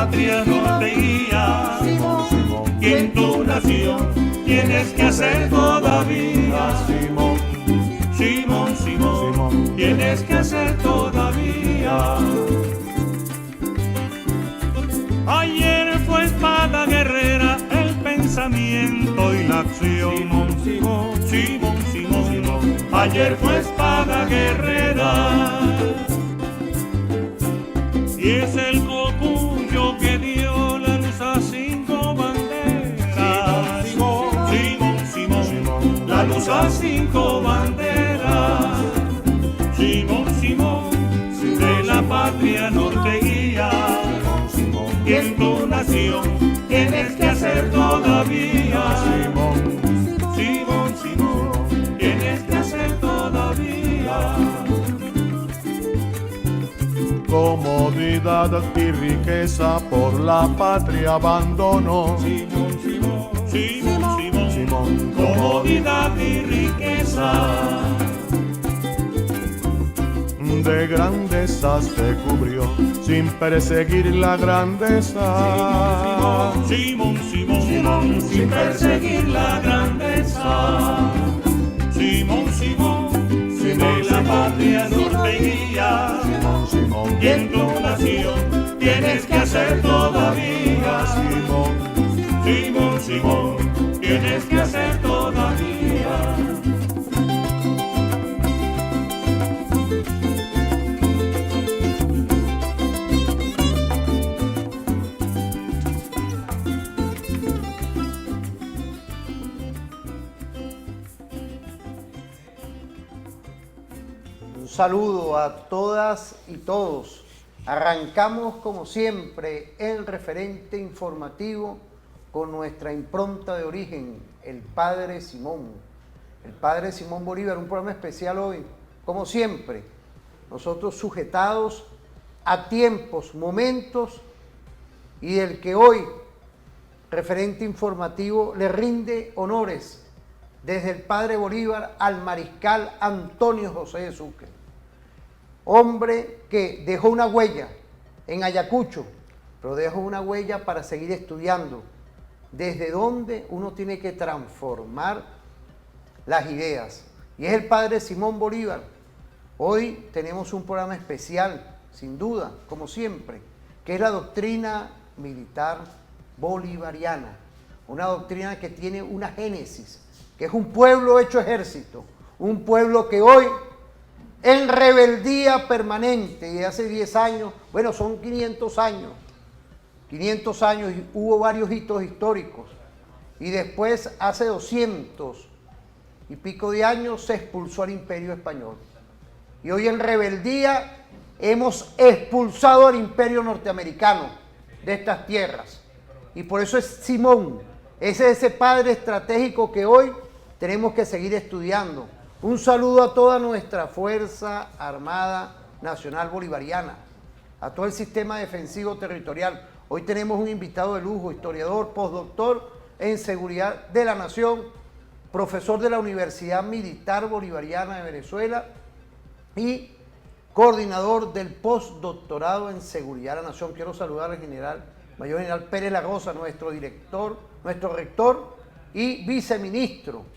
patria no te guía, y en tu nación tienes que hacer todavía. Simón, tienes que hacer todavía. Ayer fue espada guerrera el pensamiento y la acción. Simón, ayer fue espada guerrera. Y es el cocunyo que dio la luz a 5 banderas. Simón, la luz a 5 banderas. Simón, de la patria no te guía, y en tu nación tienes que hacer todavía. Simón, tienes que hacer todavía. Comodidad y riqueza por la patria abandonó. Simón, comodidad y riqueza. De grandeza se cubrió sin perseguir la grandeza. Simón, sin perseguir la grandeza. Simón, de la patria no te guía, y en tu nación tienes que hacer todavía. Simón, tienes que hacer todavía. Un saludo a todas y todos. Arrancamos como siempre el referente informativo con nuestra impronta de origen, el Padre Simón. El Padre Simón Bolívar, un programa especial hoy, como siempre. Nosotros sujetados a tiempos, momentos, y del que hoy, referente informativo, le rinde honores desde el Padre Bolívar al Mariscal Antonio José de Sucre. Hombre que dejó una huella en Ayacucho, pero dejó una huella para seguir estudiando, desde donde uno tiene que transformar las ideas. Y es el Padre Simón Bolívar. Hoy tenemos un programa especial, sin duda, como siempre, que es la doctrina militar bolivariana. Una doctrina que tiene una génesis, que es un pueblo hecho ejército, un pueblo que hoy, en rebeldía permanente, y hace 10 años, bueno, son 500 años, y hubo varios hitos históricos, y después, hace 200 y pico de años, se expulsó al Imperio Español. Y hoy en rebeldía hemos expulsado al Imperio Norteamericano de estas tierras. Y por eso es Simón, ese padre estratégico que hoy tenemos que seguir estudiando. Un saludo a toda nuestra Fuerza Armada Nacional Bolivariana, a todo el sistema defensivo territorial. Hoy tenemos un invitado de lujo, historiador, postdoctor en Seguridad de la Nación, profesor de la Universidad Militar Bolivariana de Venezuela y coordinador del postdoctorado en Seguridad de la Nación. Quiero saludar al Mayor General Pérez Lagosa, nuestro director, nuestro rector y viceministro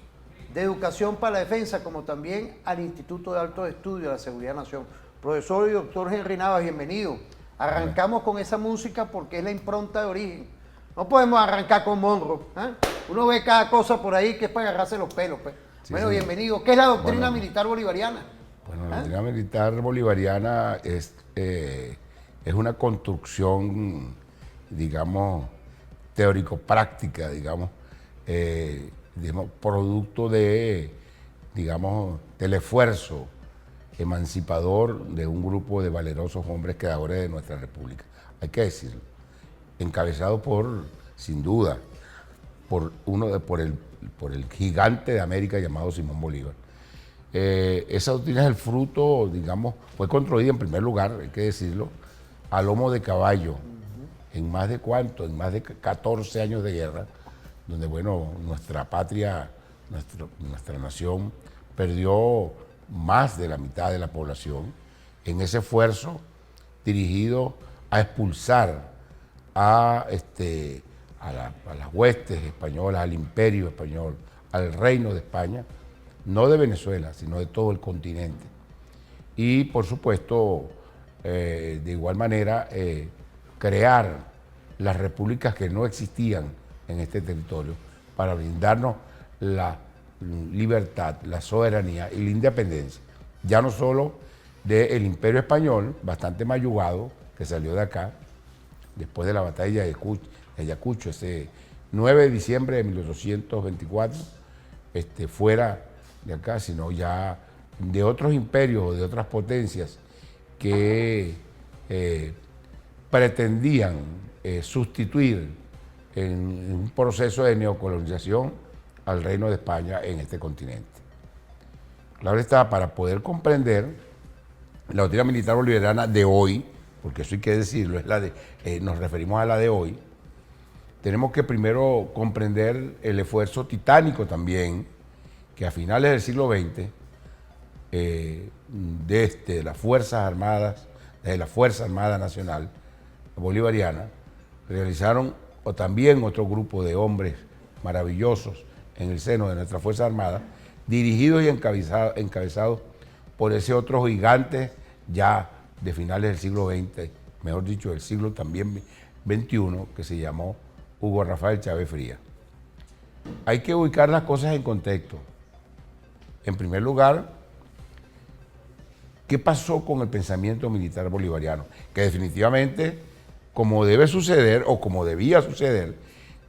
de Educación para la Defensa, como también al Instituto de Altos Estudios de la Seguridad de la Nación. Profesor y doctor Henry Navas, bienvenido. Arrancamos con esa música porque es la impronta de origen. No podemos arrancar con Monroe, ¿eh? Uno ve cada cosa por ahí que es para agarrarse los pelos, pues. Sí, bueno, bienvenido. ¿Qué es la doctrina militar bolivariana? Bueno, la doctrina militar bolivariana es una construcción, digamos, teórico-práctica, digamos, producto de, digamos, del esfuerzo emancipador de un grupo de valerosos hombres creadores de nuestra república. Hay que decirlo. Encabezado por, sin duda, por el gigante de América llamado Simón Bolívar. Esa doctrina es el fruto, digamos, fue construida en primer lugar, hay que decirlo, a lomo de caballo, en más de 14 años de guerra, donde, bueno, nuestra patria, nuestra nación perdió más de la mitad de la población en ese esfuerzo dirigido a expulsar a las huestes españolas, al imperio español, al reino de España, no de Venezuela, sino de todo el continente. Y, por supuesto, de igual manera, crear las repúblicas que no existían en este territorio para brindarnos la libertad, la soberanía y la independencia, ya no solo del imperio español, bastante mayugado, que salió de acá, después de la batalla de Ayacucho, ese 9 de diciembre de 1824, fuera de acá, sino ya de otros imperios o de otras potencias que pretendían sustituir en un proceso de neocolonización al Reino de España en este continente. Claro está, para poder comprender la doctrina militar bolivariana de hoy, porque eso hay que decirlo, nos referimos a la de hoy, tenemos que primero comprender el esfuerzo titánico también que a finales del siglo XX desde las Fuerzas Armadas, desde la Fuerza Armada Nacional Bolivariana, realizaron también otro grupo de hombres maravillosos en el seno de nuestra Fuerza Armada, dirigidos y encabezados por ese otro gigante ya de finales del siglo XX, mejor dicho, del siglo también XXI, que se llamó Hugo Rafael Chávez Frías. Hay que ubicar las cosas en contexto. En primer lugar, ¿qué pasó con el pensamiento militar bolivariano? Que definitivamente, como debe suceder o como debía suceder,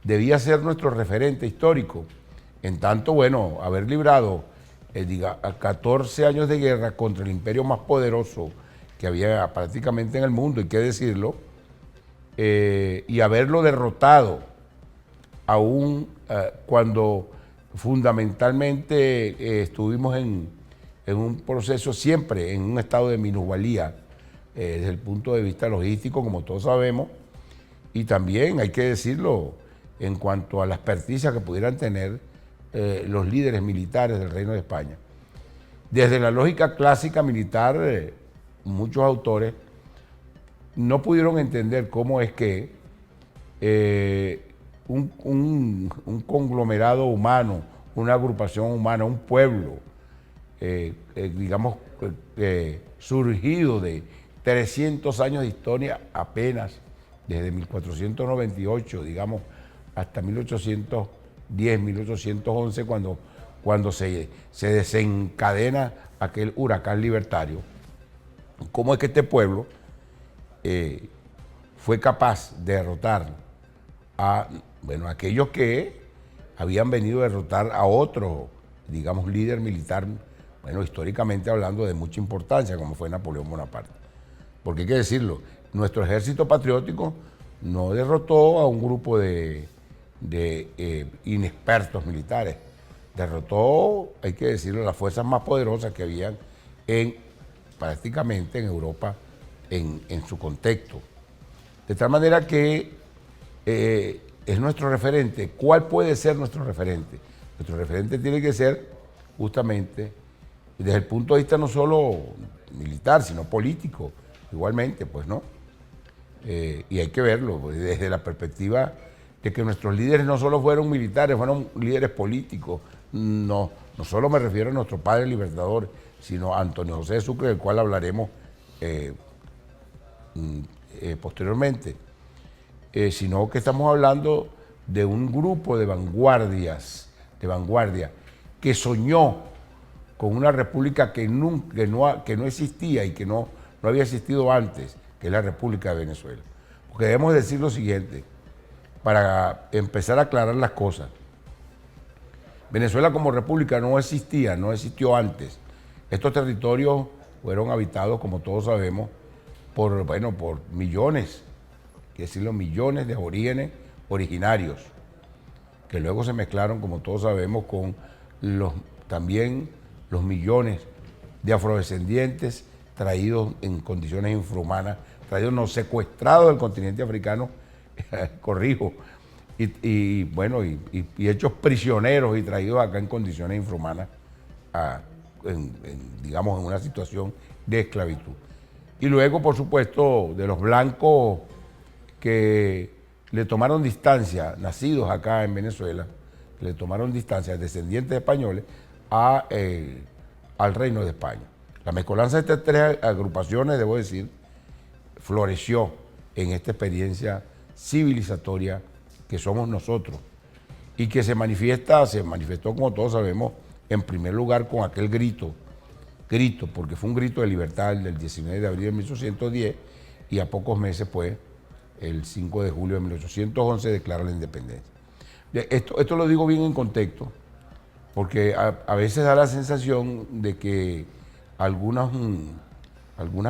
debía ser nuestro referente histórico. En tanto, bueno, haber librado 14 años de guerra contra el imperio más poderoso que había prácticamente en el mundo, hay que decirlo, y haberlo derrotado aún cuando fundamentalmente estuvimos en un proceso siempre, en un estado de minusvalía desde el punto de vista logístico, como todos sabemos, y también hay que decirlo en cuanto a la experticia que pudieran tener los líderes militares del Reino de España. Desde la lógica clásica militar, muchos autores no pudieron entender cómo es que un conglomerado humano, una agrupación humana, un pueblo, digamos, surgido de 300 años de historia apenas, desde 1498, digamos, hasta 1810, 1811, cuando se desencadena aquel huracán libertario. ¿Cómo es que este pueblo fue capaz de derrotar a aquellos que habían venido a derrotar a otro, digamos, líder militar, históricamente hablando, de mucha importancia, como fue Napoleón Bonaparte? Porque hay que decirlo, nuestro ejército patriótico no derrotó a un grupo de inexpertos militares, derrotó, hay que decirlo, las fuerzas más poderosas que habían prácticamente en Europa en su contexto. De tal manera que es nuestro referente. ¿Cuál puede ser nuestro referente? Nuestro referente tiene que ser justamente desde el punto de vista no solo militar, sino político, igualmente, pues, ¿no? Y hay que verlo desde la perspectiva de que nuestros líderes no solo fueron militares, fueron líderes políticos. No solo me refiero a nuestro padre libertador, sino a Antonio José de Sucre, del cual hablaremos posteriormente, sino que estamos hablando de un grupo de vanguardia, que soñó con una república que no existía y que no había existido antes, que es la República de Venezuela. Porque debemos decir lo siguiente, para empezar a aclarar las cosas. Venezuela como república no existió antes. Estos territorios fueron habitados, como todos sabemos, por millones, que decirlo, millones de aborígenes originarios, que luego se mezclaron, como todos sabemos, con también los millones de afrodescendientes traídos en condiciones infrahumanas, secuestrados del continente africano, corrijo, y hechos prisioneros y traídos acá en condiciones infrahumanas, digamos, en una situación de esclavitud. Y luego, por supuesto, de los blancos que le tomaron distancia, nacidos acá en Venezuela, le tomaron distancia, descendientes españoles, al Reino de España. La mezcolanza de estas tres agrupaciones, debo decir, floreció en esta experiencia civilizatoria que somos nosotros y que se manifestó, como todos sabemos, en primer lugar con aquel grito, porque fue un grito de libertad del 19 de abril de 1810 y a pocos meses, pues, el 5 de julio de 1811 declara la independencia. Esto lo digo bien en contexto, porque a veces da la sensación de que algunas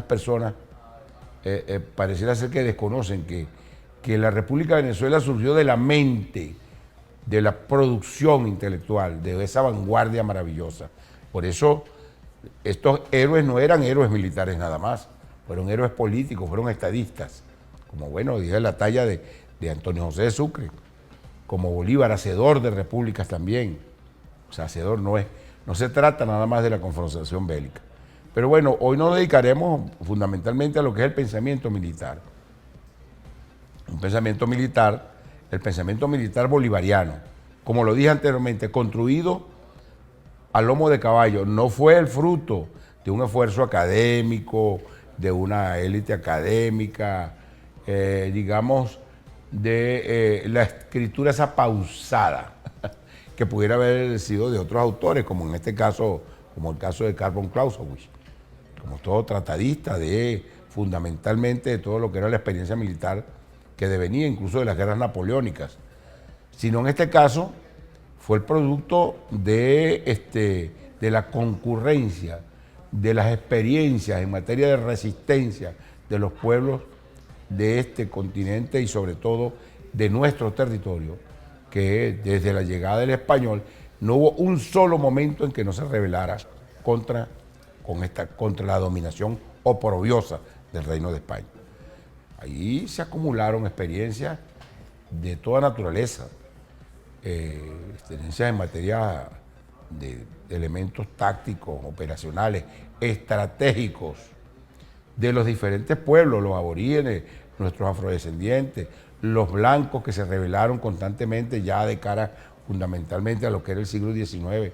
personas pareciera ser que desconocen que la República de Venezuela surgió de la mente, de la producción intelectual, de esa vanguardia maravillosa. Por eso estos héroes no eran héroes militares nada más, fueron héroes políticos, fueron estadistas, como bueno, dije la talla de Antonio José de Sucre, como Bolívar, hacedor de repúblicas también. O sea, hacedor no se trata nada más de la confrontación bélica. Pero bueno, hoy nos dedicaremos fundamentalmente a lo que es el pensamiento militar. Un pensamiento militar, el pensamiento militar bolivariano, como lo dije anteriormente, construido a lomo de caballo. No fue el fruto de un esfuerzo académico, de una élite académica, digamos, de la escritura esa pausada, que pudiera haber sido de otros autores, como en este caso, como el caso de Karl von Clausewitz, como todo tratadista fundamentalmente de todo lo que era la experiencia militar que devenía incluso de las guerras napoleónicas, sino en este caso fue el producto de la concurrencia, de las experiencias en materia de resistencia de los pueblos de este continente y sobre todo de nuestro territorio, que desde la llegada del español no hubo un solo momento en que no se rebelara contra la dominación oprobiosa del Reino de España. Ahí se acumularon experiencias de toda naturaleza, experiencias en materia de elementos tácticos, operacionales, estratégicos, de los diferentes pueblos, los aborígenes, nuestros afrodescendientes, los blancos que se rebelaron constantemente ya de cara fundamentalmente a lo que era el siglo XIX.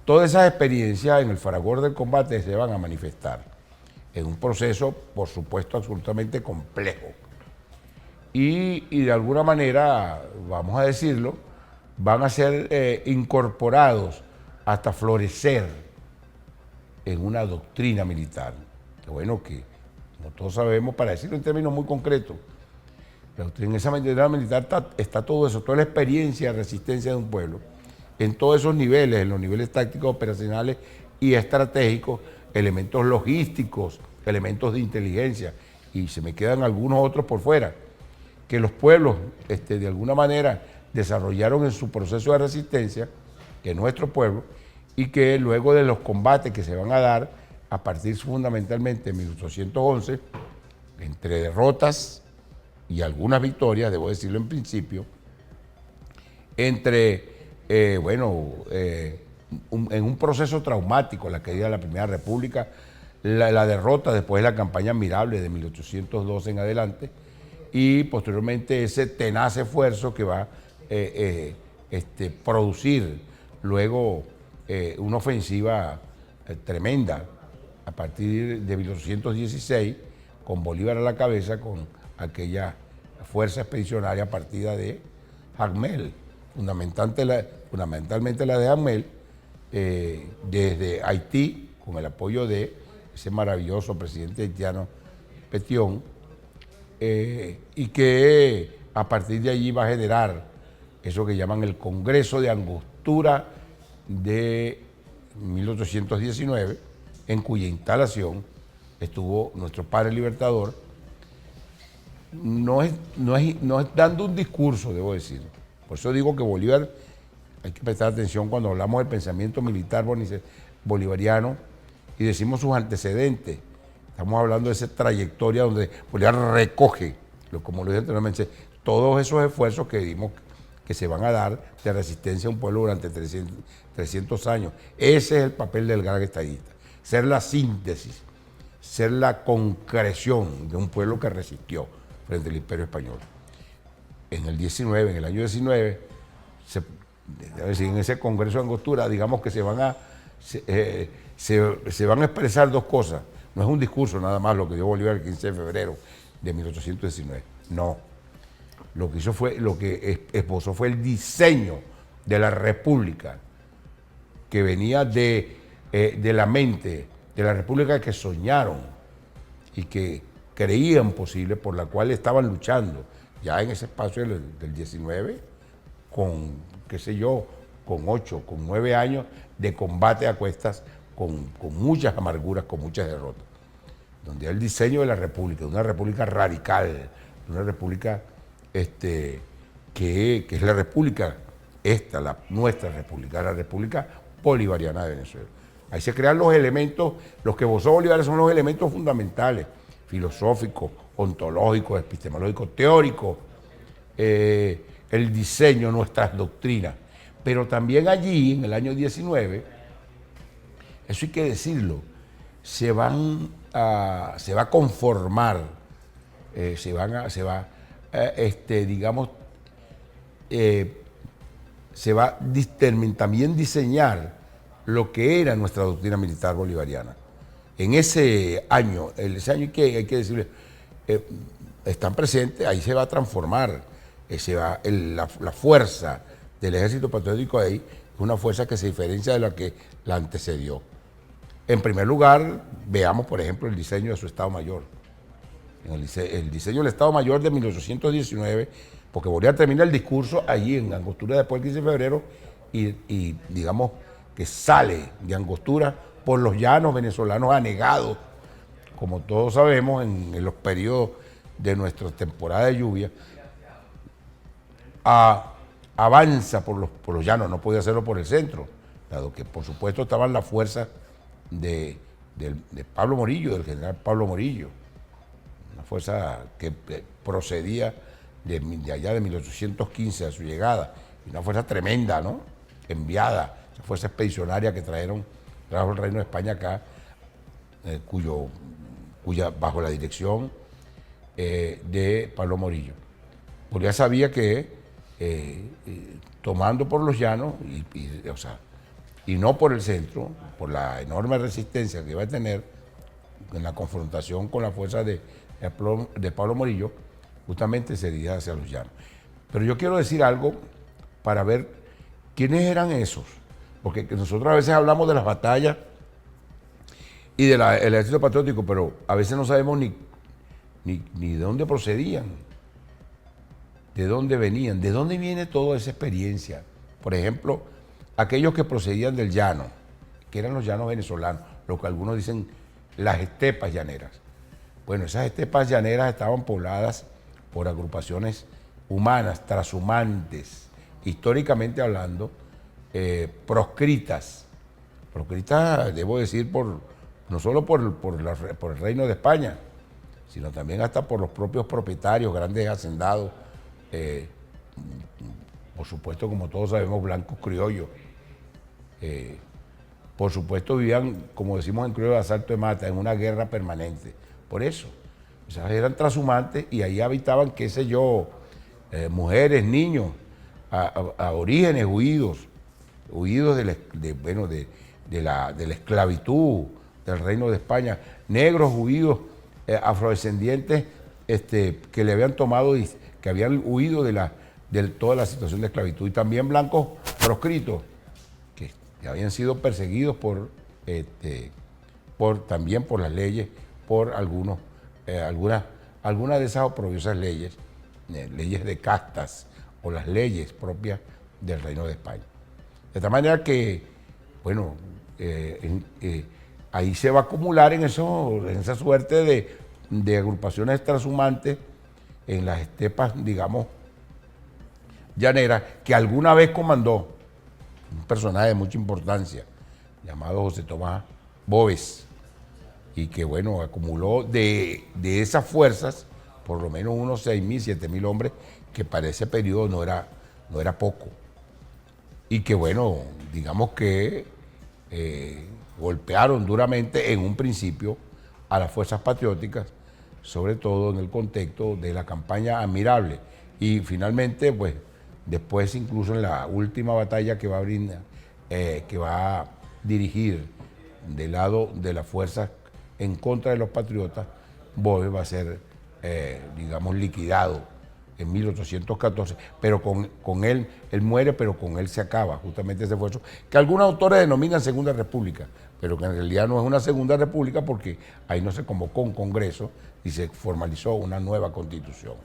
Todas esas experiencias en el fragor del combate se van a manifestar en un proceso, por supuesto, absolutamente complejo. Y de alguna manera, vamos a decirlo, van a ser incorporados hasta florecer en una doctrina militar. Que bueno, que como todos sabemos, para decirlo en términos muy concretos, en esa doctrina militar está todo eso, toda la experiencia de resistencia de un pueblo, en todos esos niveles, en los niveles tácticos, operacionales y estratégicos, elementos logísticos, elementos de inteligencia, y se me quedan algunos otros por fuera, que los pueblos de alguna manera desarrollaron en su proceso de resistencia, que nuestro pueblo, y que luego de los combates que se van a dar a partir fundamentalmente de 1811, entre derrotas y algunas victorias, debo decirlo en principio, en un proceso traumático, la caída de la Primera República, la derrota después de la campaña admirable de 1812 en adelante, y posteriormente ese tenaz esfuerzo que va a producir luego una ofensiva tremenda a partir de 1816, con Bolívar a la cabeza, con aquella fuerza expedicionaria partida de Jacmel, fundamentalmente la de Jacmel, desde Haití, con el apoyo de ese maravilloso presidente haitiano Petión, y que a partir de allí va a generar eso que llaman el Congreso de Angostura de 1819, en cuya instalación estuvo nuestro padre libertador, no es dando un discurso, debo decir. Por eso digo que Bolívar, hay que prestar atención cuando hablamos del pensamiento militar bolivariano y decimos sus antecedentes. Estamos hablando de esa trayectoria donde Bolívar recoge, como lo dije anteriormente, todos esos esfuerzos que vimos que se van a dar de resistencia a un pueblo durante 300 años. Ese es el papel del gran estadista, ser la síntesis, ser la concreción de un pueblo que resistió frente al Imperio Español. en el 19, en el año 19, en ese Congreso de Angostura, digamos que se van a expresar dos cosas. No es un discurso nada más lo que dio Bolívar el 15 de febrero de 1819. No. Lo que hizo fue, lo que esbozó fue el diseño de la República que venía de la mente de la República que soñaron y que creían posible, por la cual estaban luchando ya en ese espacio del 19, con, qué sé yo, con 8, con 9 años de combate a cuestas, con muchas amarguras, con muchas derrotas. Donde el diseño de la República, de una República radical, de una República que es la República, nuestra República, la República Bolivariana de Venezuela. Ahí se crean los elementos, los que esbozó Bolívar son los elementos fundamentales, filosóficos, ontológicos, epistemológicos, teóricos, el diseño, nuestras doctrinas. Pero también allí, en el año 19, eso hay que decirlo, se va a conformar, se va también diseñar lo que era nuestra doctrina militar bolivariana. En ese año hay que decirle, están presentes, ahí se va a transformar, la fuerza del Ejército Patriótico ahí es una fuerza que se diferencia de la que la antecedió. En primer lugar, veamos, por ejemplo, el diseño de su Estado Mayor. El diseño del Estado Mayor de 1819, porque Bolívar termina el discurso allí en Angostura después del 15 de febrero y digamos que sale de Angostura por los llanos venezolanos anegados, como todos sabemos, en los periodos de nuestra temporada de lluvia, avanza por los llanos, no podía hacerlo por el centro, dado que por supuesto estaban las fuerzas de Pablo Morillo, del general Pablo Morillo, una fuerza que procedía de allá de 1815 a su llegada, y una fuerza tremenda, ¿no? Enviada, esa fuerza expedicionaria que trajo el Reino de España acá, cuya bajo la dirección de Pablo Morillo. Bolívar sabía que tomando por los llanos y no por el centro, por la enorme resistencia que iba a tener en la confrontación con la fuerza de Pablo Morillo, justamente se dirigía hacia los llanos. Pero yo quiero decir algo para ver quiénes eran esos, porque nosotros a veces hablamos de las batallas y del Ejército Patriótico, pero a veces no sabemos ni de dónde procedían, de dónde venían, de dónde viene toda esa experiencia. Por ejemplo, aquellos que procedían del llano, que eran los llanos venezolanos, lo que algunos dicen las estepas llaneras. Bueno, esas estepas llaneras estaban pobladas por agrupaciones humanas, trashumantes, históricamente hablando, proscritas. Proscritas, debo decir, no solo por el Reino de España, sino también hasta por los propios propietarios, grandes hacendados, por supuesto, como todos sabemos, blancos criollos. Por supuesto, vivían, como decimos en criollo, de asalto de mata, en una guerra permanente. Por eso, o sea, eran trashumantes y ahí habitaban, qué sé yo, mujeres, niños, a orígenes huidos de la esclavitud del Reino de España, negros huidos, afrodescendientes que le habían tomado y que habían huido de toda la situación de esclavitud, y también blancos proscritos que habían sido perseguidos también por las leyes, por algunas de esas oprobiosas leyes de castas o las leyes propias del Reino de España. De tal manera que, bueno, ahí se va a acumular en esa suerte de agrupaciones transhumantes en las estepas, digamos, llaneras, que alguna vez comandó un personaje de mucha importancia llamado José Tomás Boves, y que, bueno, acumuló de esas fuerzas por lo menos unos 6.000, 7.000 hombres, que para ese periodo no era poco. Y que, bueno, digamos que golpearon duramente en un principio a las fuerzas patrióticas, sobre todo en el contexto de la campaña admirable Y finalmente, pues, después incluso en la última batalla que va a brindar, que va a dirigir del lado de las fuerzas en contra de los patriotas, Boves va a ser, digamos, liquidado en 1814, pero con él muere, pero con él se acaba justamente ese esfuerzo, que algunos autores denominan Segunda República, pero que en realidad no es una Segunda República porque ahí no se convocó un congreso y se formalizó una nueva constitución.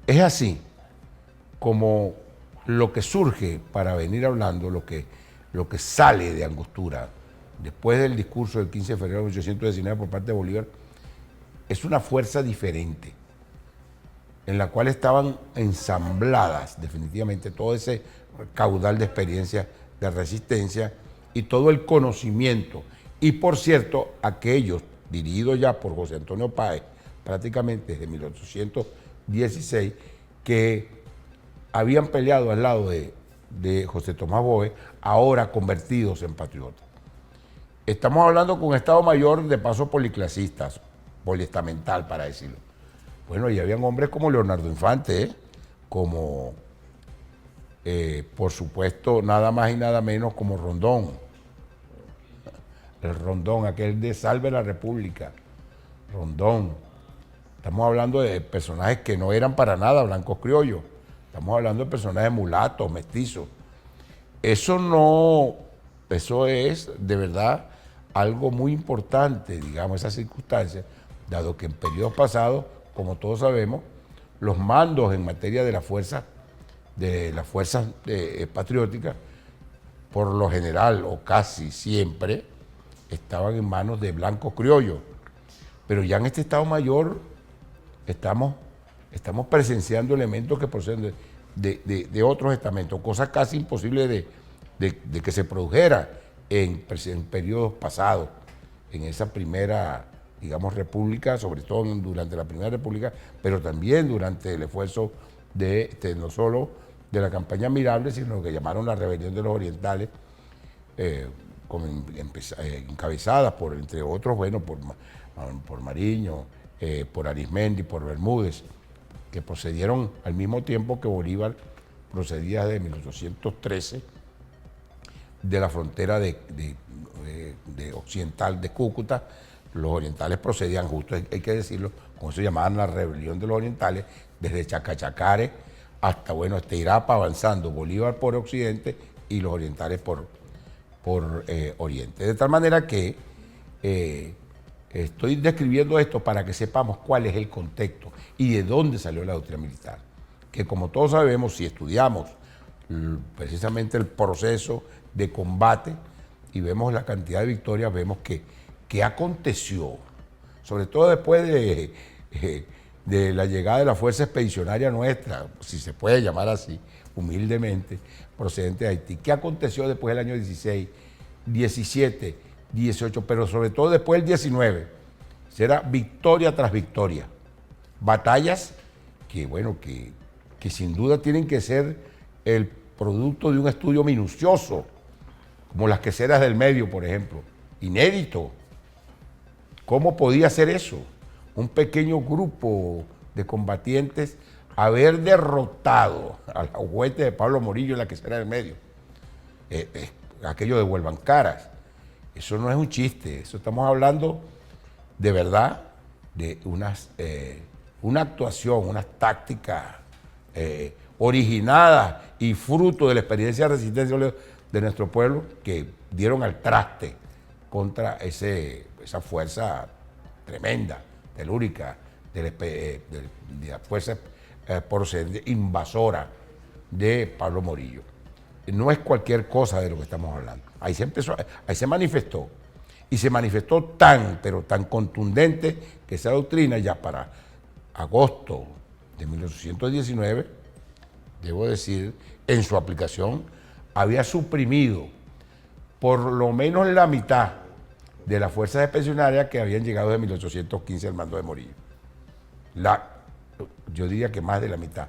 Es así como lo que surge para venir hablando, lo que sale de Angostura después del discurso del 15 de febrero de 1819 por parte de Bolívar, es una fuerza diferente, en la cual estaban ensambladas definitivamente todo ese caudal de experiencia de resistencia y todo el conocimiento. Y por cierto, aquellos dirigidos ya por José Antonio Páez, prácticamente desde 1816, que habían peleado al lado de José Tomás Boves, ahora convertidos en patriotas. Estamos hablando con un Estado Mayor de paso policlasistas, poliestamental para decirlo. Bueno, y habían hombres como Leonardo Infante, como, por supuesto, nada más y nada menos como Rondón. El Rondón, aquel de Salve la República. Rondón. Estamos hablando de personajes que no eran para nada blancos criollos. Estamos hablando de personajes mulatos, mestizos. Eso es de verdad algo muy importante, digamos, esa circunstancia, dado que en periodos pasados, como todos sabemos, los mandos en materia de las fuerzas patrióticas, por lo general o casi siempre, estaban en manos de blancos criollos. Pero ya en este Estado Mayor estamos presenciando elementos que proceden de otros estamentos, cosas casi imposibles de que se produjera en periodos pasados, en esa primera, digamos, república, sobre todo durante la primera república, pero también durante el esfuerzo no solo de la campaña Mirable, sino lo que llamaron la rebelión de los orientales, encabezadas por, entre otros, bueno, por Mariño, por Arismendi, por Bermúdez, que procedieron al mismo tiempo que Bolívar procedía de 1813 de la frontera de occidental de Cúcuta. Los orientales procedían justo, hay que decirlo, como se llamaban la rebelión de los orientales, desde Chacachacare hasta, bueno, Irapa, avanzando, Bolívar por occidente y los orientales por oriente. De tal manera que estoy describiendo esto para que sepamos cuál es el contexto y de dónde salió la doctrina militar. Que como todos sabemos, si estudiamos precisamente el proceso de combate y vemos la cantidad de victorias, vemos que aconteció, sobre todo después de la llegada de la fuerza expedicionaria nuestra, si se puede llamar así, humildemente, procedente de Haití. ¿Qué aconteció después del año 16, 17, 18, pero sobre todo después del 19? Será victoria tras victoria. Batallas que, bueno, que sin duda tienen que ser el producto de un estudio minucioso, como las queseras del Medio, por ejemplo. Inédito. ¿Cómo podía ser eso? Un pequeño grupo de combatientes haber derrotado a la hueste de Pablo Morillo en la quesera del Medio. Aquello de Huelvancaras. Eso no es un chiste, eso estamos hablando de verdad de una actuación, unas tácticas originadas y fruto de la experiencia de resistencia de nuestro pueblo que dieron al traste contra esa fuerza tremenda, telúrica, de la fuerza procedente invasora de Pablo Morillo. No es cualquier cosa de lo que estamos hablando. Ahí se manifestó. Y se manifestó pero tan contundente que esa doctrina ya para agosto de 1819, debo decir, en su aplicación, había suprimido por lo menos la mitad de las fuerzas expedicionarias que habían llegado de 1815 al mando de Morillo. Yo diría que más de la mitad.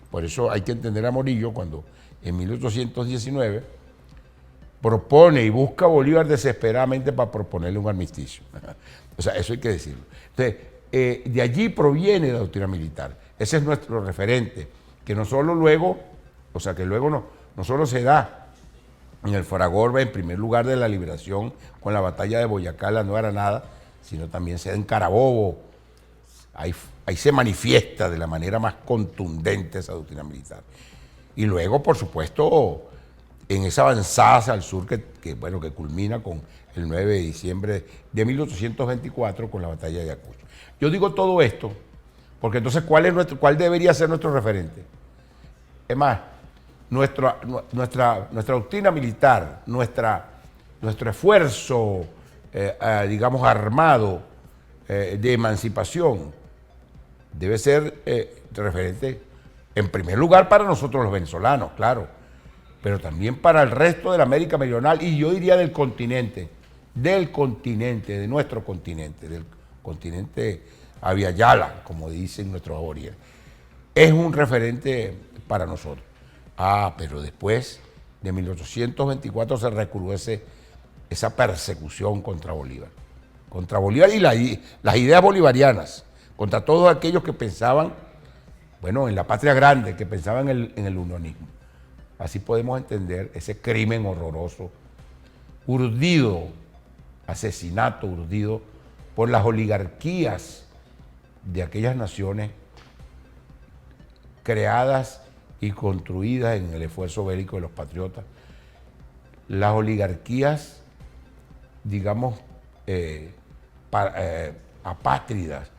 Por eso hay que entender a Morillo cuando en 1819 propone y busca a Bolívar desesperadamente para proponerle un armisticio. O sea, eso hay que decirlo. Entonces, de allí proviene la doctrina militar. Ese es nuestro referente, que no solo luego, o sea, que luego no solo se da en el Faragorbe, en primer lugar de la liberación con la batalla de Boyacá, la Nueva Granada, sino también se da en Carabobo. Ahí se manifiesta de la manera más contundente esa doctrina militar. Y luego, por supuesto, en esa avanzada hacia el sur que culmina con el 9 de diciembre de 1824 con la batalla de Ayacucho. Yo digo todo esto porque entonces ¿cuál debería ser nuestro referente? Es más, nuestra doctrina militar, nuestro esfuerzo, digamos, armado de emancipación debe ser referente en primer lugar para nosotros los venezolanos, claro, pero también para el resto de la América Meridional y yo diría del continente, de nuestro continente, del continente Aviala, como dicen nuestros aborígenes. Es un referente para nosotros. Pero después de 1824 se recrudece esa persecución contra Bolívar. Contra Bolívar y las ideas bolivarianas, contra todos aquellos que pensaban, en la patria grande, que pensaban en el unionismo. Así podemos entender ese crimen horroroso, asesinato urdido por las oligarquías de aquellas naciones creadas y construidas en el esfuerzo bélico de los patriotas. Las oligarquías, digamos, apátridas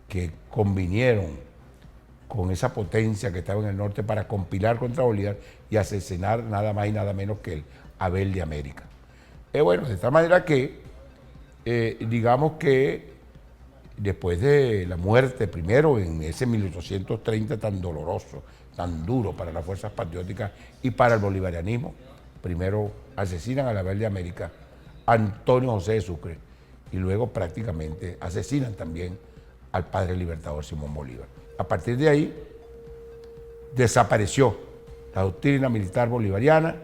que convinieron con esa potencia que estaba en el norte para compilar contra Bolívar y asesinar nada más y nada menos que el Abel de América. De tal manera que, digamos que después de la muerte, primero en ese 1830 tan doloroso, tan duro para las fuerzas patrióticas y para el bolivarianismo, primero asesinan al Abel de América, Antonio José de Sucre, y luego prácticamente asesinan también al padre libertador Simón Bolívar. A partir de ahí desapareció la doctrina militar bolivariana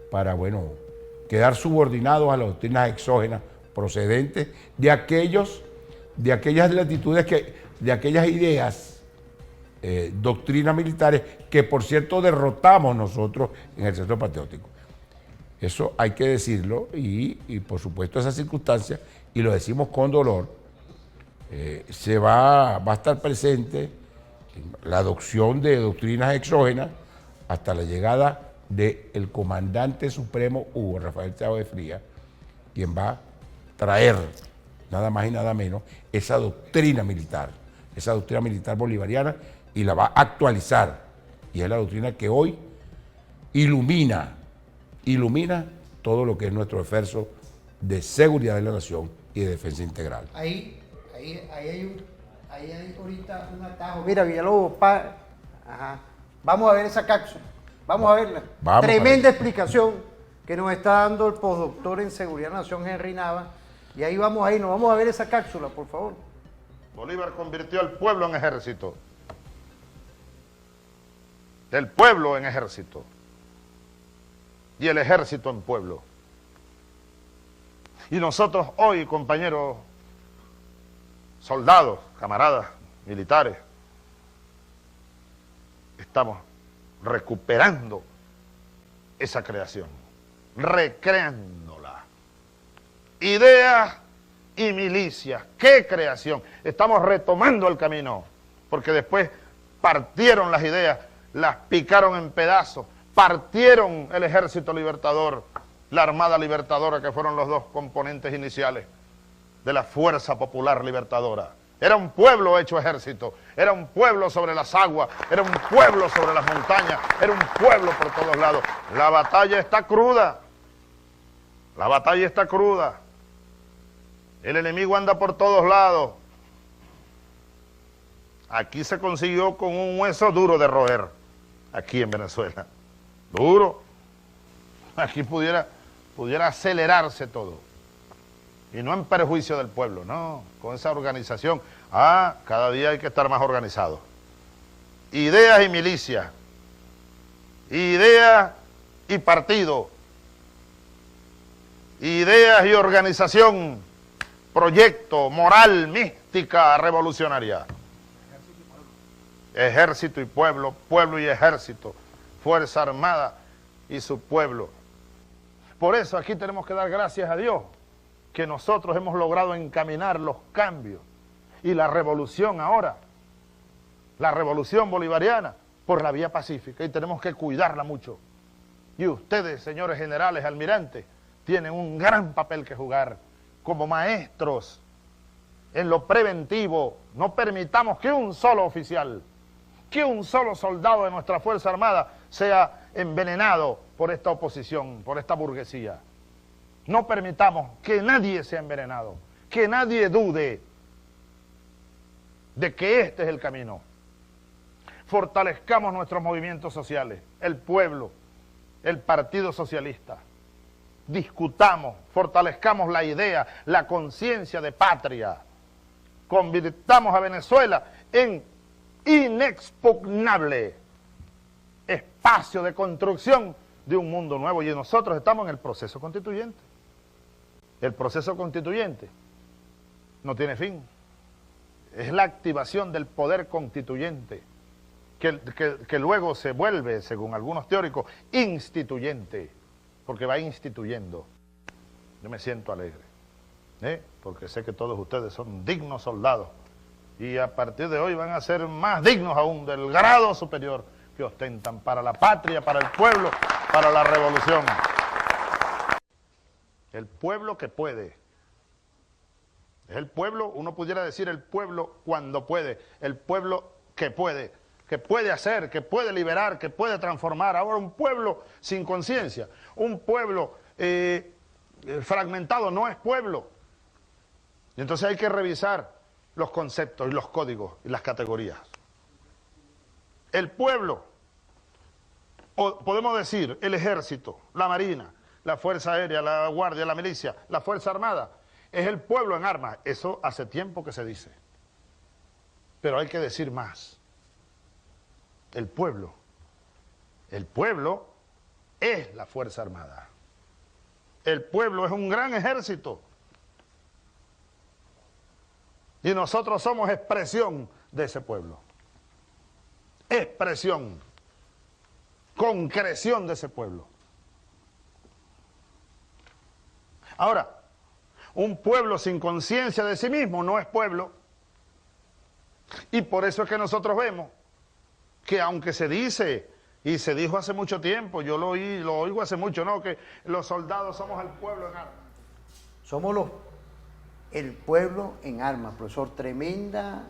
para, quedar subordinados a las doctrinas exógenas procedentes de aquellas latitudes, de aquellas ideas, doctrinas militares que, por cierto, derrotamos nosotros en el Centro Patriótico. Eso hay que decirlo y por supuesto, esa circunstancia, y lo decimos con dolor, va a estar presente la adopción de doctrinas exógenas hasta la llegada del comandante supremo Hugo Rafael Chávez Frías, quien va a traer nada más y nada menos esa doctrina militar bolivariana, y la va a actualizar. Y es la doctrina que hoy ilumina todo lo que es nuestro esfuerzo de seguridad de la nación y de defensa integral. Ahí hay ahorita un atajo. Mira, Villalobos, vamos a ver esa cápsula. Vamos a verla. Tremenda explicación que nos está dando el postdoctor en Seguridad de la Nación, Henry Nava. Y ahí nos vamos a ver esa cápsula, por favor. Bolívar convirtió al pueblo en ejército. El pueblo en ejército. Y el ejército en pueblo. Y nosotros hoy, compañeros, soldados, camaradas, militares, estamos recuperando esa creación, recreándola. Ideas y milicias, ¡qué creación! Estamos retomando el camino, porque después partieron las ideas, las picaron en pedazos, partieron el ejército libertador, la Armada Libertadora, que fueron los dos componentes iniciales de la Fuerza Popular Libertadora. Era un pueblo hecho ejército, era un pueblo sobre las aguas, era un pueblo sobre las montañas, era un pueblo por todos lados. La batalla está cruda, la batalla está cruda. El enemigo anda por todos lados. Aquí se consiguió con un hueso duro de roer, aquí en Venezuela. Duro. Aquí pudiera acelerarse todo. Y no en perjuicio del pueblo, no. Con esa organización, cada día hay que estar más organizado. Ideas y milicias. Ideas y partido. Ideas y organización. Proyecto, moral, mística revolucionaria. ejército y pueblo, pueblo y ejército, Fuerza Armada y su pueblo. Por eso aquí tenemos que dar gracias a Dios que nosotros hemos logrado encaminar los cambios y la revolución ahora, la revolución bolivariana, por la vía pacífica, y tenemos que cuidarla mucho. Y ustedes, señores generales, almirantes, tienen un gran papel que jugar como maestros en lo preventivo. No permitamos que un solo oficial, que un solo soldado de nuestra Fuerza Armada sea envenenado por esta oposición, por esta burguesía. No permitamos que nadie sea envenenado, que nadie dude de que este es el camino. Fortalezcamos nuestros movimientos sociales, el pueblo, el Partido Socialista. Discutamos, fortalezcamos la idea, la conciencia de patria. Convirtamos a Venezuela en inexpugnable espacio de construcción de un mundo nuevo. Y nosotros estamos en el proceso constituyente. El proceso constituyente no tiene fin. Es la activación del poder constituyente que luego se vuelve, según algunos teóricos, instituyente, porque va instituyendo. Yo me siento alegre, porque sé que todos ustedes son dignos soldados y a partir de hoy van a ser más dignos aún del grado superior que ostentan para la patria, para el pueblo, para la revolución. El pueblo que puede. Es el pueblo, uno pudiera decir el pueblo cuando puede, el pueblo que puede hacer, que puede liberar, que puede transformar. Ahora un pueblo sin conciencia, un pueblo fragmentado no es pueblo. Y entonces hay que revisar los conceptos y los códigos y las categorías. El pueblo, o podemos decir el ejército, la marina, la fuerza aérea, la guardia, la milicia, la fuerza armada, es el pueblo en armas. Eso hace tiempo que se dice. Pero hay que decir más. El pueblo es la Fuerza Armada. El pueblo es un gran ejército. Y nosotros somos expresión de ese pueblo. Expresión, concreción de ese pueblo. Ahora, un pueblo sin conciencia de sí mismo no es pueblo. Y por eso es que nosotros vemos que aunque se dice, y se dijo hace mucho tiempo, yo lo oigo hace mucho, ¿no? Que los soldados somos el pueblo en armas. Somos el pueblo en armas, profesor. Tremenda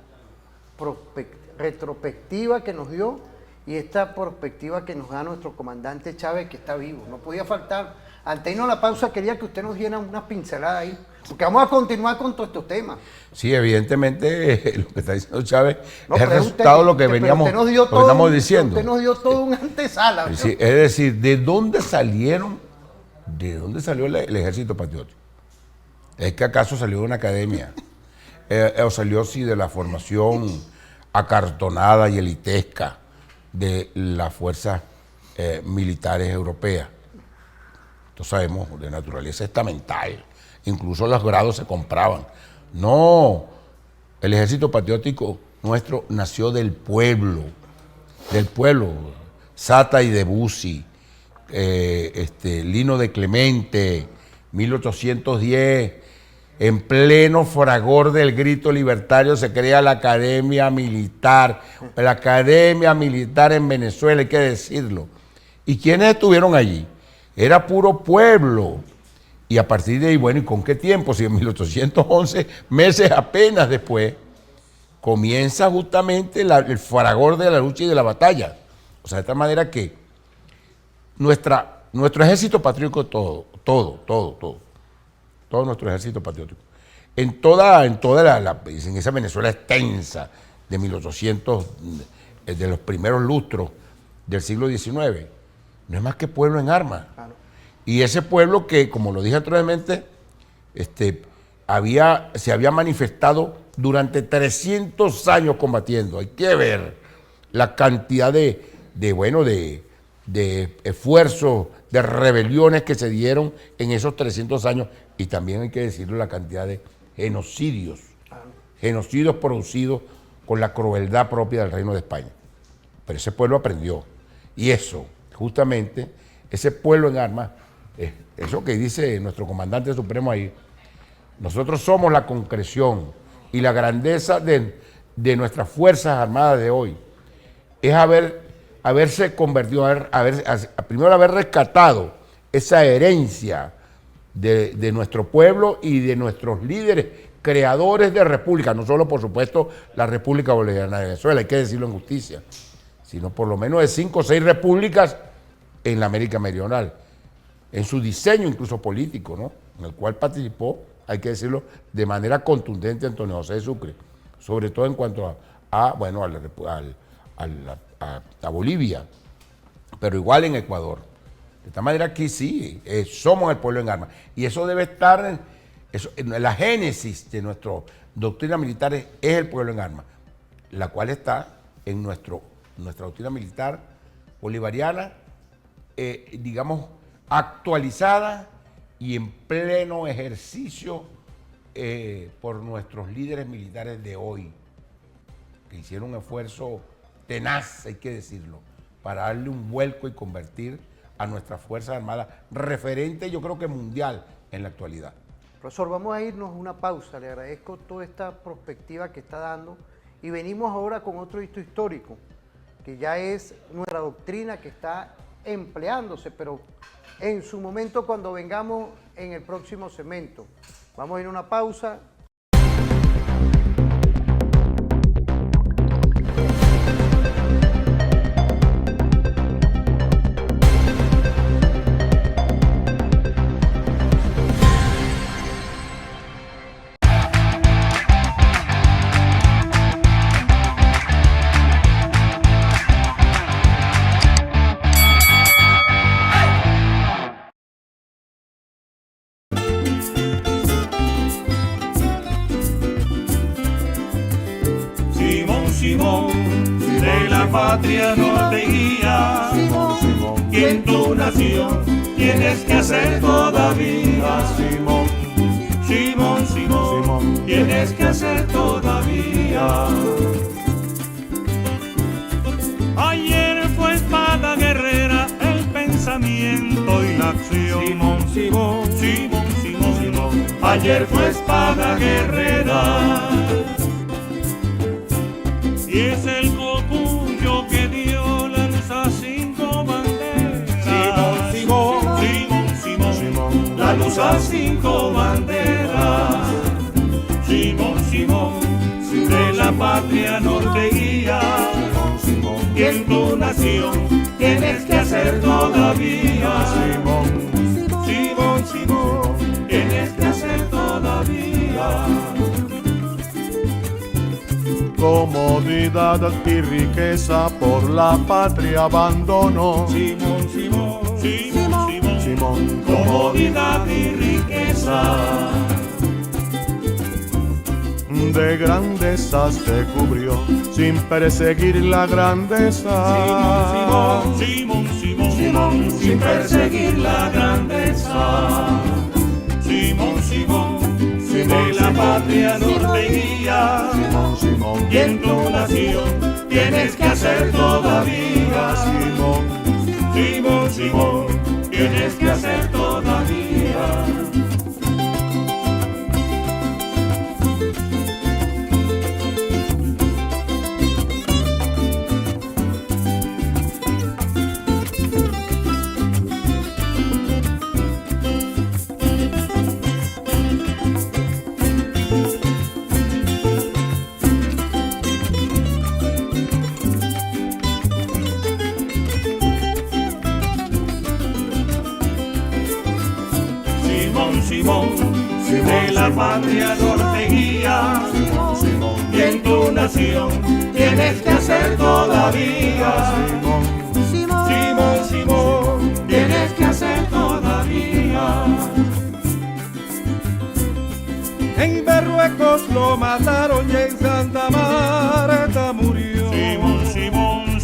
retrospectiva que nos dio y esta perspectiva que nos da nuestro comandante Chávez, que está vivo. No podía faltar. Antes de irnos a la pausa, quería que usted nos diera una pincelada ahí, porque vamos a continuar con todos estos temas. Sí, evidentemente lo que está diciendo Chávez es el resultado de lo que veníamos estamos diciendo. Usted nos dio todo una antesala. Sí, es decir, ¿de dónde salió el Ejército Patriótico? ¿Es que acaso salió de una academia? ¿O salió sí de la formación acartonada y elitesca de las fuerzas militares europeas? Todos sabemos, de naturaleza estamental. Incluso los grados se compraban. No, el Ejército Patriótico nuestro nació del pueblo. Sata y Debussy, Lino de Clemente, 1810, en pleno fragor del grito libertario se crea la Academia Militar. La Academia Militar en Venezuela, hay que decirlo. ¿Y quiénes estuvieron allí? Era puro pueblo. Y a partir de ahí, bueno, ¿y con qué tiempo? Si en 1811, meses apenas después, comienza justamente el fragor de la lucha y de la batalla. O sea, de tal manera que nuestro ejército patriótico, todo nuestro ejército patriótico, en esa Venezuela extensa de 1800, de los primeros lustros del siglo XIX, no es más que pueblo en armas. Claro. Y ese pueblo que, como lo dije anteriormente, se había manifestado durante 300 años combatiendo. Hay que ver la cantidad de esfuerzos, de rebeliones que se dieron en esos 300 años. Y también hay que decirlo, la cantidad de genocidios producidos con la crueldad propia del Reino de España. pero ese pueblo aprendió. Y eso, justamente, ese pueblo en armas, eso que dice nuestro comandante supremo ahí, nosotros somos la concreción y la grandeza de nuestras Fuerzas Armadas de hoy. Es haberse convertido, primero haber rescatado esa herencia de nuestro pueblo y de nuestros líderes creadores de república, no solo por supuesto la República Bolivariana de Venezuela, hay que decirlo en justicia, sino por lo menos de 5 o 6 repúblicas en la América Meridional, en su diseño incluso político, ¿no? En el cual participó, hay que decirlo, de manera contundente Antonio José de Sucre, sobre todo en cuanto a Bolivia, pero igual en Ecuador. De esta manera aquí sí, somos el pueblo en armas. Y eso debe estar en la génesis de nuestra doctrina militar, es el pueblo en armas, la cual está en nuestra doctrina militar bolivariana, digamos, actualizada y en pleno ejercicio por nuestros líderes militares de hoy, que hicieron un esfuerzo tenaz, hay que decirlo, para darle un vuelco y convertir a nuestras Fuerzas Armadas referente, yo creo que mundial, en la actualidad. Profesor, vamos a irnos a una pausa. Le agradezco toda esta perspectiva que está dando y venimos ahora con otro hito histórico, que ya es nuestra doctrina que está empleándose, pero en su momento cuando vengamos en el próximo segmento. Vamos a ir a una pausa. De la patria no te guía, y en tu nación tienes que hacer todavía. Simón, tienes que hacer todavía. Ayer fue espada guerrera el pensamiento y la acción. Simón, ayer fue espada guerrera. Y es el copullo que dio la luz a 5 banderas. Simón, la luz a 5 banderas. Simón, de la patria norte guía. Y en tu nación tienes que hacer todavía. Simón, tienes que hacer todavía. Comodidad y riqueza por la patria abandonó. Simón, comodidad y riqueza. De grandeza se cubrió sin perseguir la grandeza. Simón, sin perseguir la grandeza. Simón, de la patria norte guía. Y en tu nación tienes que hacer todavía. Simón, tienes que hacer todavía. Simón, de la patria norte guía. Y en tu nación tienes que hacer todavía. Simón, tienes que hacer todavía. En Berruecos lo mataron y en Santa Marta murió. Simón,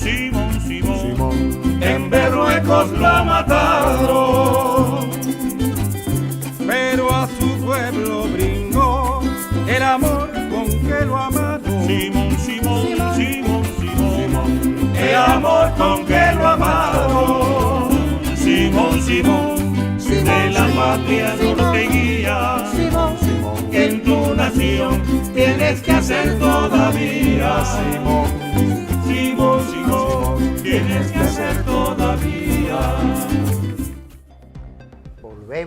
en Berruecos lo mataron. Pero a su pueblo brindó el amor con que lo amaron. Simón, el amor con que lo amamos. Simón, Simón, de la patria norteguía, que en tu nación tienes que hacer todavía. Simón, Simón, Simón, tienes que hacer todavía.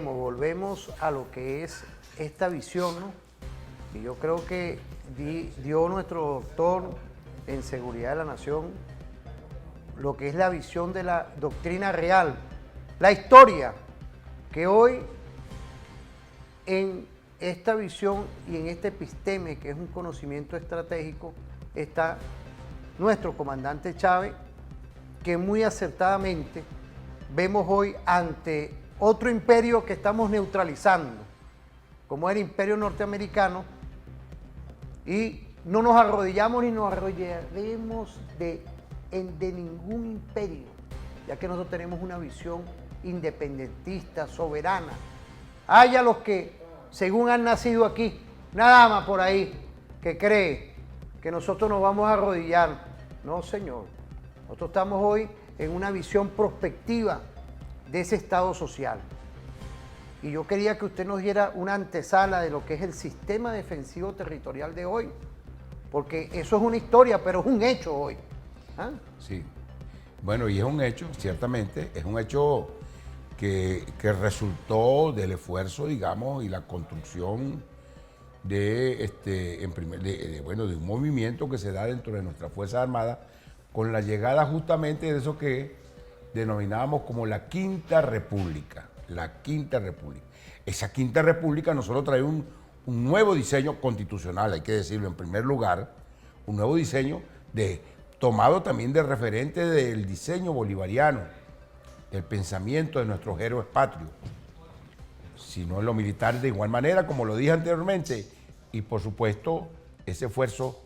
Volvemos a lo que es esta visión, ¿no? Y yo creo que dio nuestro doctor en Seguridad de la Nación lo que es la visión de la doctrina real, la historia, que hoy en esta visión y en este episteme, que es un conocimiento estratégico, está nuestro comandante Chávez, que muy acertadamente vemos hoy ante otro imperio que estamos neutralizando, como el imperio norteamericano, y no nos arrodillamos ni nos arrodillaremos de ningún imperio, ya que nosotros tenemos una visión independentista, soberana. Haya los que, según han nacido aquí, una dama por ahí que cree que nosotros nos vamos a arrodillar. No, señor. Nosotros estamos hoy en una visión prospectiva de ese Estado social. Y yo quería que usted nos diera una antesala de lo que es el sistema defensivo territorial de hoy, porque eso es una historia, pero es un hecho hoy. ¿Ah? Sí. Bueno, y es un hecho, ciertamente, es un hecho que resultó del esfuerzo, digamos, y la construcción de, de un movimiento que se da dentro de nuestras Fuerzas Armadas con la llegada justamente de eso que denominábamos como la Quinta República. La Quinta República. Esa Quinta República nosotros trae un nuevo diseño constitucional, hay que decirlo en primer lugar, un nuevo diseño tomado también de referente del diseño bolivariano, el pensamiento de nuestros héroes patrios, sino en lo militar de igual manera, como lo dije anteriormente, y por supuesto ese esfuerzo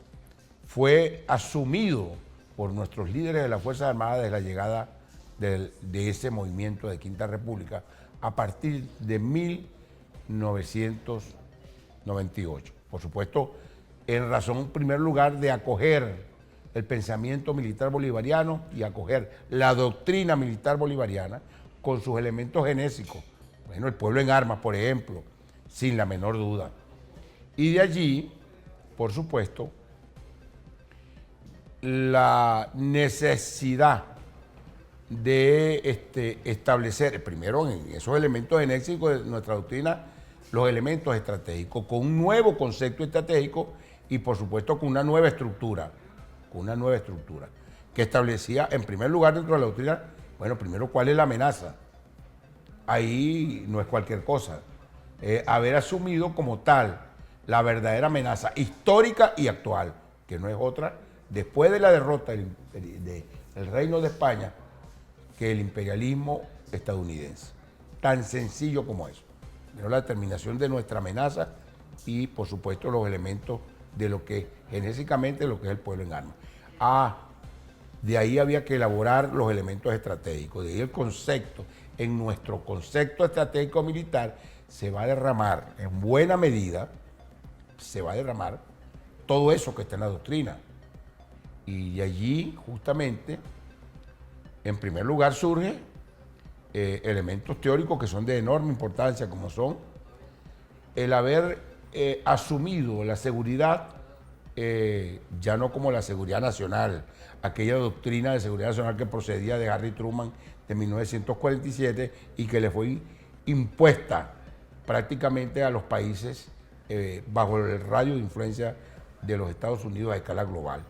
fue asumido por nuestros líderes de las Fuerzas Armadas desde la llegada de ese movimiento de Quinta República a partir de 1998. Por supuesto, en razón, en primer lugar, de acoger el pensamiento militar bolivariano y acoger la doctrina militar bolivariana con sus elementos genésicos. Bueno, el pueblo en armas, por ejemplo, sin la menor duda. Y de allí, por supuesto, la necesidad de establecer, primero en esos elementos genésicos de nuestra doctrina, los elementos estratégicos, con un nuevo concepto estratégico y por supuesto con una nueva estructura, que establecía en primer lugar dentro de la doctrina, bueno, primero cuál es la amenaza. Ahí no es cualquier cosa. Haber asumido como tal la verdadera amenaza histórica y actual, que no es otra, después de la derrota del Reino de España, que el imperialismo estadounidense. Tan sencillo como eso. Pero la determinación de nuestra amenaza y, por supuesto, los elementos de lo que genésicamente lo que es el pueblo en armas. De ahí había que elaborar los elementos estratégicos, de ahí el concepto. En nuestro concepto estratégico militar se va a derramar, en buena medida, se va a derramar todo eso que está en la doctrina. Y de allí, justamente, en primer lugar surgen elementos teóricos que son de enorme importancia, como son el haber asumido la seguridad, ya no como la seguridad nacional, aquella doctrina de seguridad nacional que procedía de Harry Truman de 1947 y que le fue impuesta prácticamente a los países bajo el radio de influencia de los Estados Unidos a escala global.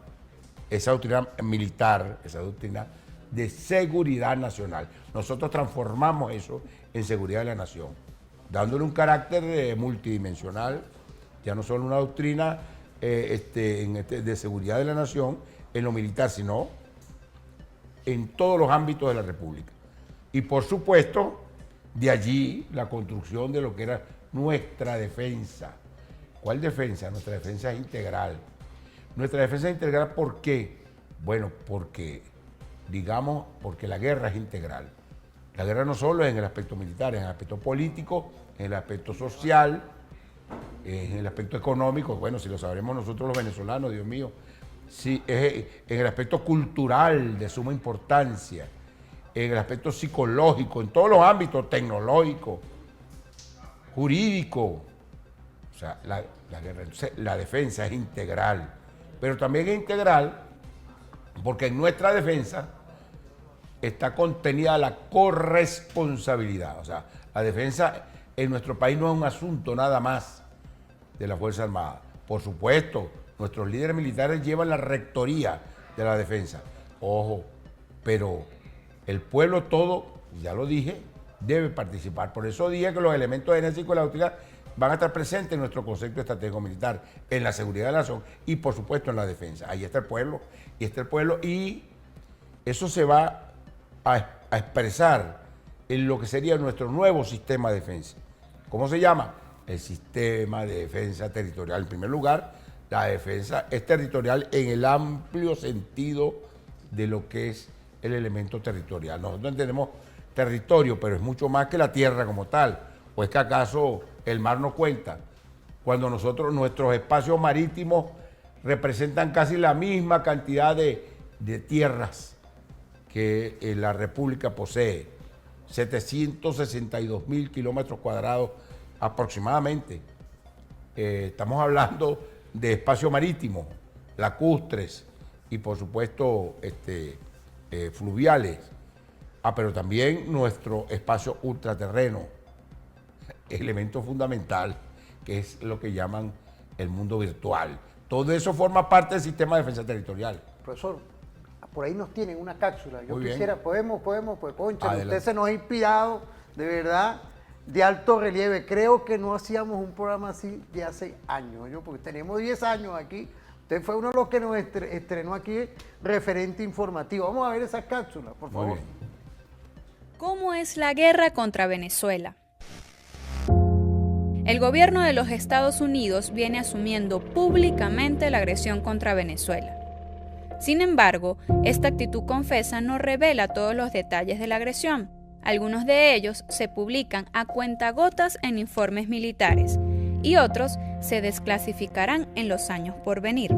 Esa doctrina militar, esa doctrina de seguridad nacional. Nosotros transformamos eso en seguridad de la nación, dándole un carácter multidimensional, ya no solo una doctrina de seguridad de la nación en lo militar, sino en todos los ámbitos de la República. Y por supuesto, de allí la construcción de lo que era nuestra defensa. ¿Cuál defensa? Nuestra defensa es integral. Nuestra defensa es integral, ¿por qué? Bueno, porque la guerra es integral. La guerra no solo es en el aspecto militar, es en el aspecto político, en el aspecto social, en el aspecto económico. Bueno, si lo sabremos nosotros los venezolanos, Dios mío, sí, es en el aspecto cultural de suma importancia, en el aspecto psicológico, en todos los ámbitos, tecnológico, jurídico. O sea, la defensa es integral, pero también es integral porque en nuestra defensa está contenida la corresponsabilidad. O sea, la defensa en nuestro país no es un asunto nada más de la Fuerza Armada. Por supuesto, nuestros líderes militares llevan la rectoría de la defensa. Ojo, pero el pueblo todo, ya lo dije, debe participar. Por eso dije que los elementos genéticos de la doctrina van a estar presentes en nuestro concepto estratégico militar, en la seguridad de la nación y por supuesto en la defensa. Ahí está el pueblo, y eso se va a expresar en lo que sería nuestro nuevo sistema de defensa. ¿Cómo se llama? El sistema de defensa territorial. En primer lugar, la defensa es territorial en el amplio sentido de lo que es el elemento territorial. Nosotros entendemos territorio, pero es mucho más que la tierra como tal. ¿O es que acaso el mar no cuenta? Cuando nuestros espacios marítimos representan casi la misma cantidad de tierras que la República posee, 762.000 kilómetros cuadrados aproximadamente. Estamos hablando de espacio marítimo, lacustres y por supuesto fluviales. Pero también nuestro espacio ultraterreno, elemento fundamental, que es lo que llaman el mundo virtual. Todo eso forma parte del sistema de defensa territorial. Profesor, por ahí nos tienen una cápsula. Yo Muy bien. quisiera, pues, Concha, Adelante. usted se nos ha inspirado, de verdad, de alto relieve. Creo que no hacíamos un programa así de hace años, porque tenemos 10 años aquí. Usted fue uno de los que nos estrenó aquí, referente informativo. Vamos a ver esa cápsula, por favor. Muy bien. ¿Cómo es la guerra contra Venezuela? El gobierno de los Estados Unidos viene asumiendo públicamente la agresión contra Venezuela. Sin embargo, esta actitud confesa no revela todos los detalles de la agresión. Algunos de ellos se publican a cuentagotas en informes militares y otros se desclasificarán en los años por venir.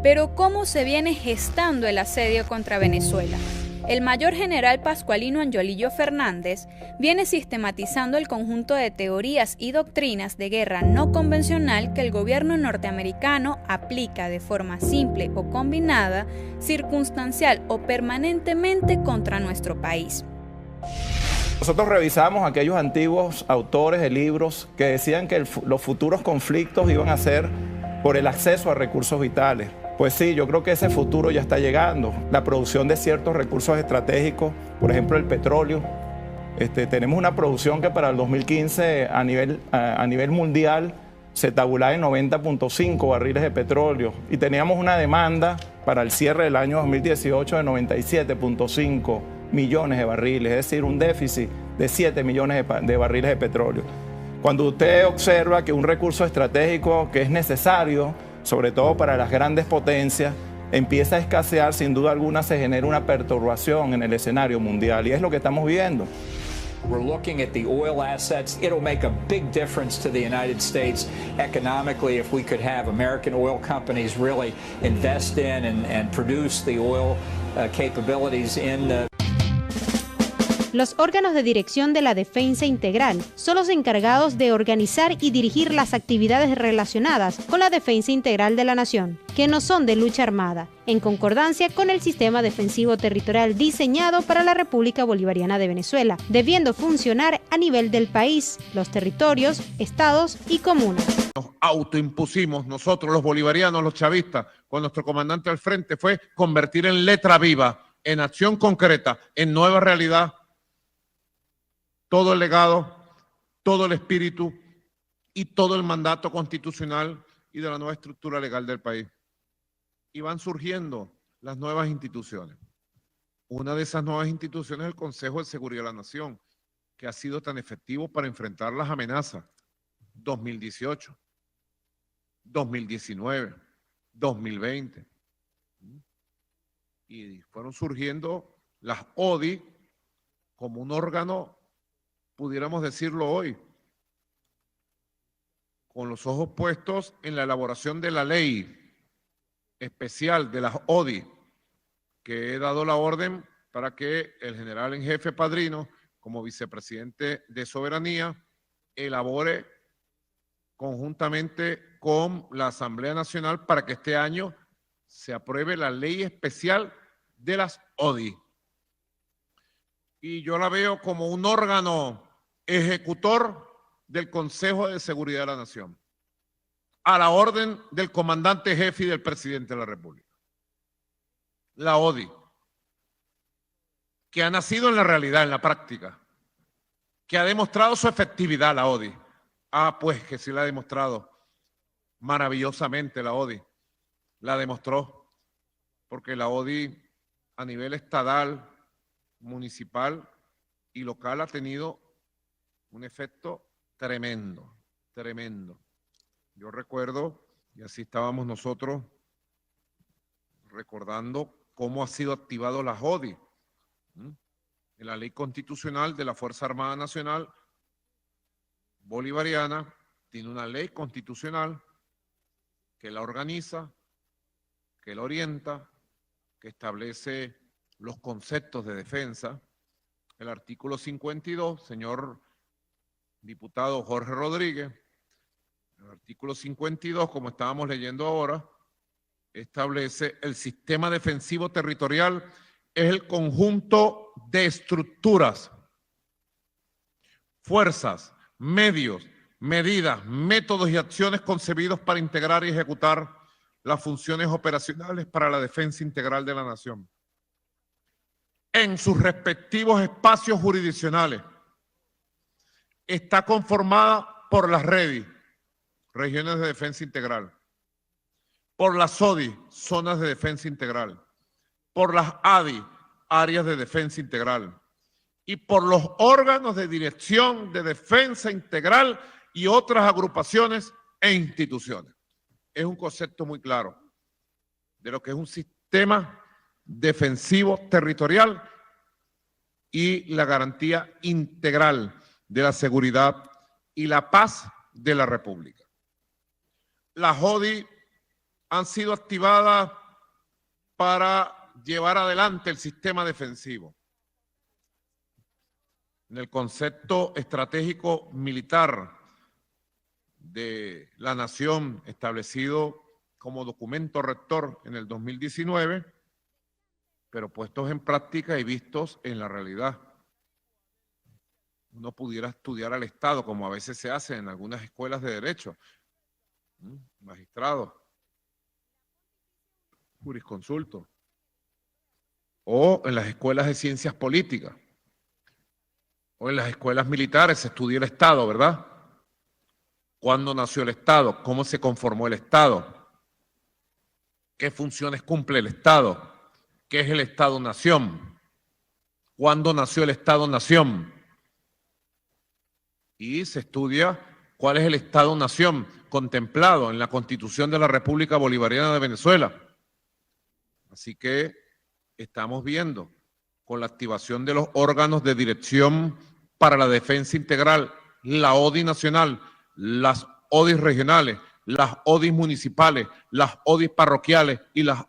Pero ¿cómo se viene gestando el asedio contra Venezuela? El mayor general Pascualino Angiolillo Fernández viene sistematizando el conjunto de teorías y doctrinas de guerra no convencional que el gobierno norteamericano aplica de forma simple o combinada, circunstancial o permanentemente contra nuestro país. Nosotros revisamos aquellos antiguos autores de libros que decían que los futuros conflictos iban a ser por el acceso a recursos vitales. Pues sí, yo creo que ese futuro ya está llegando. La producción de ciertos recursos estratégicos, por ejemplo el petróleo. Tenemos una producción que para el 2015 a nivel mundial se tabulaba en 90.5 barriles de petróleo y teníamos una demanda para el cierre del año 2018 de 97.5 millones de barriles, es decir, un déficit de 7 millones de barriles de petróleo. Cuando usted observa que un recurso estratégico que es necesario, sobre todo para las grandes potencias, empieza a escasear, sin duda alguna se genera una perturbación en el escenario mundial y es lo que estamos viendo. We're looking at the oil assets. It'll make a big difference to the United States economically if we could have American oil companies really invest in and produce the oil capabilities in Los órganos de dirección de la defensa integral son los encargados de organizar y dirigir las actividades relacionadas con la defensa integral de la nación, que no son de lucha armada, en concordancia con el sistema defensivo territorial diseñado para la República Bolivariana de Venezuela, debiendo funcionar a nivel del país, los territorios, estados y comunas. Nos autoimpusimos nosotros, los bolivarianos, los chavistas, con nuestro comandante al frente, fue convertir en letra viva, en acción concreta, en nueva realidad, todo el legado, todo el espíritu y todo el mandato constitucional y de la nueva estructura legal del país. Y van surgiendo las nuevas instituciones. Una de esas nuevas instituciones es el Consejo de Seguridad de la Nación, que ha sido tan efectivo para enfrentar las amenazas 2018, 2019, 2020. Y fueron surgiendo las ODI como un órgano, pudiéramos decirlo hoy, con los ojos puestos en la elaboración de la ley especial de las ODI, que he dado la orden para que el general en jefe Padrino, como vicepresidente de Soberanía, elabore conjuntamente con la Asamblea Nacional para que este año se apruebe la ley especial de las ODI. Y yo la veo como un órgano ejecutor del Consejo de Seguridad de la Nación, a la orden del comandante jefe y del presidente de la República. La ODI, que ha nacido en la realidad, en la práctica, que ha demostrado su efectividad, la ODI. Ah, pues que sí la ha demostrado maravillosamente, la ODI. La demostró, porque la ODI a nivel estatal, municipal y local ha tenido un efecto tremendo, tremendo. Yo recuerdo, y así estábamos nosotros recordando cómo ha sido activado la ODI. En la ley constitucional de la Fuerza Armada Nacional Bolivariana tiene una ley constitucional que la organiza, que la orienta, que establece los conceptos de defensa. El artículo 52, señor diputado Jorge Rodríguez, el artículo 52, como estábamos leyendo ahora, establece el sistema defensivo territorial es el conjunto de estructuras, fuerzas, medios, medidas, métodos y acciones concebidos para integrar y ejecutar las funciones operacionales para la defensa integral de la nación en sus respectivos espacios jurisdiccionales. Está conformada por las REDI, Regiones de Defensa Integral, por las ODI, Zonas de Defensa Integral, por las ADI, Áreas de Defensa Integral, y por los órganos de dirección de defensa integral y otras agrupaciones e instituciones. Es un concepto muy claro de lo que es un sistema defensivo territorial y la garantía integral de la seguridad y la paz de la República. Las ODI han sido activadas para llevar adelante el sistema defensivo. En el concepto estratégico militar de la nación establecido como documento rector en el 2019, pero puestos en práctica y vistos en la realidad. Uno pudiera estudiar al Estado, como a veces se hace en algunas escuelas de derecho, magistrados, jurisconsultos, o en las escuelas de ciencias políticas, o en las escuelas militares se estudia el Estado, ¿verdad? ¿Cuándo nació el Estado? ¿Cómo se conformó el Estado? ¿Qué funciones cumple el Estado? ¿Qué es el Estado-Nación? ¿Cuándo nació el Estado-Nación? Y se estudia cuál es el Estado-Nación contemplado en la Constitución de la República Bolivariana de Venezuela. Así que estamos viendo con la activación de los órganos de dirección para la defensa integral, la ODI nacional, las ODI regionales, las ODI municipales, las ODI parroquiales y las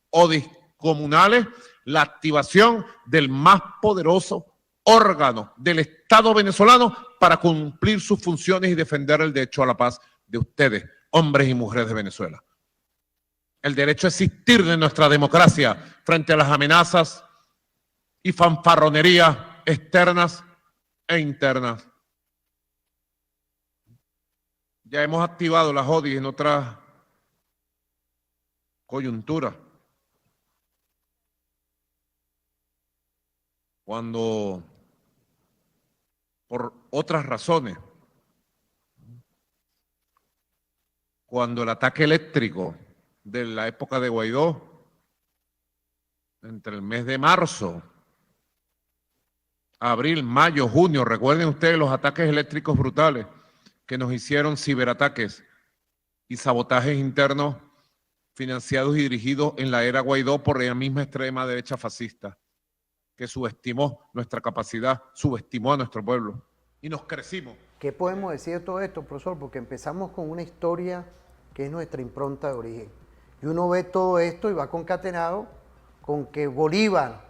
ODI comunales, la activación del más poderoso órgano del Estado venezolano para cumplir sus funciones y defender el derecho a la paz de ustedes, hombres y mujeres de Venezuela. El derecho a existir de nuestra democracia frente a las amenazas y fanfarronerías externas e internas. Ya hemos activado las ODI en otras coyunturas. Cuando, por otras razones, cuando el ataque eléctrico de la época de Guaidó, entre el mes de marzo, abril, mayo, junio, recuerden ustedes los ataques eléctricos brutales que nos hicieron, ciberataques y sabotajes internos financiados y dirigidos en la era Guaidó por la misma extrema derecha fascista, que subestimó nuestra capacidad, subestimó a nuestro pueblo y nos crecimos. ¿Qué podemos decir de todo esto, profesor? Porque empezamos con una historia que es nuestra impronta de origen. Y uno ve todo esto y va concatenado con que Bolívar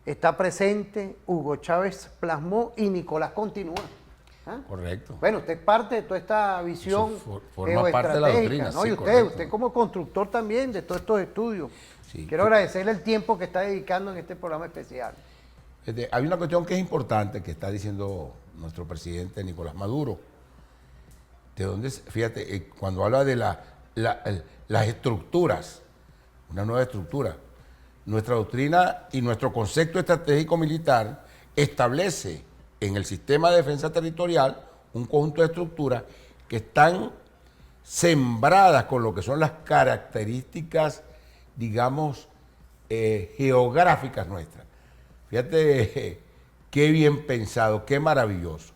está presente, Hugo Chávez plasmó y Nicolás continúa. ¿Ah? Correcto. Bueno, usted es parte de toda esta visión forma parte de la doctrina, ¿no? sí, Y usted como constructor también de todos estos estudios. Sí. Quiero agradecerle el tiempo que está dedicando en este programa especial. Hay una cuestión que es importante que está diciendo nuestro presidente Nicolás Maduro. De dónde, fíjate, cuando habla de las estructuras, una nueva estructura, nuestra doctrina y nuestro concepto estratégico militar establece en el sistema de defensa territorial un conjunto de estructuras que están sembradas con lo que son las características, digamos, geográficas nuestras. Fíjate qué bien pensado, qué maravilloso.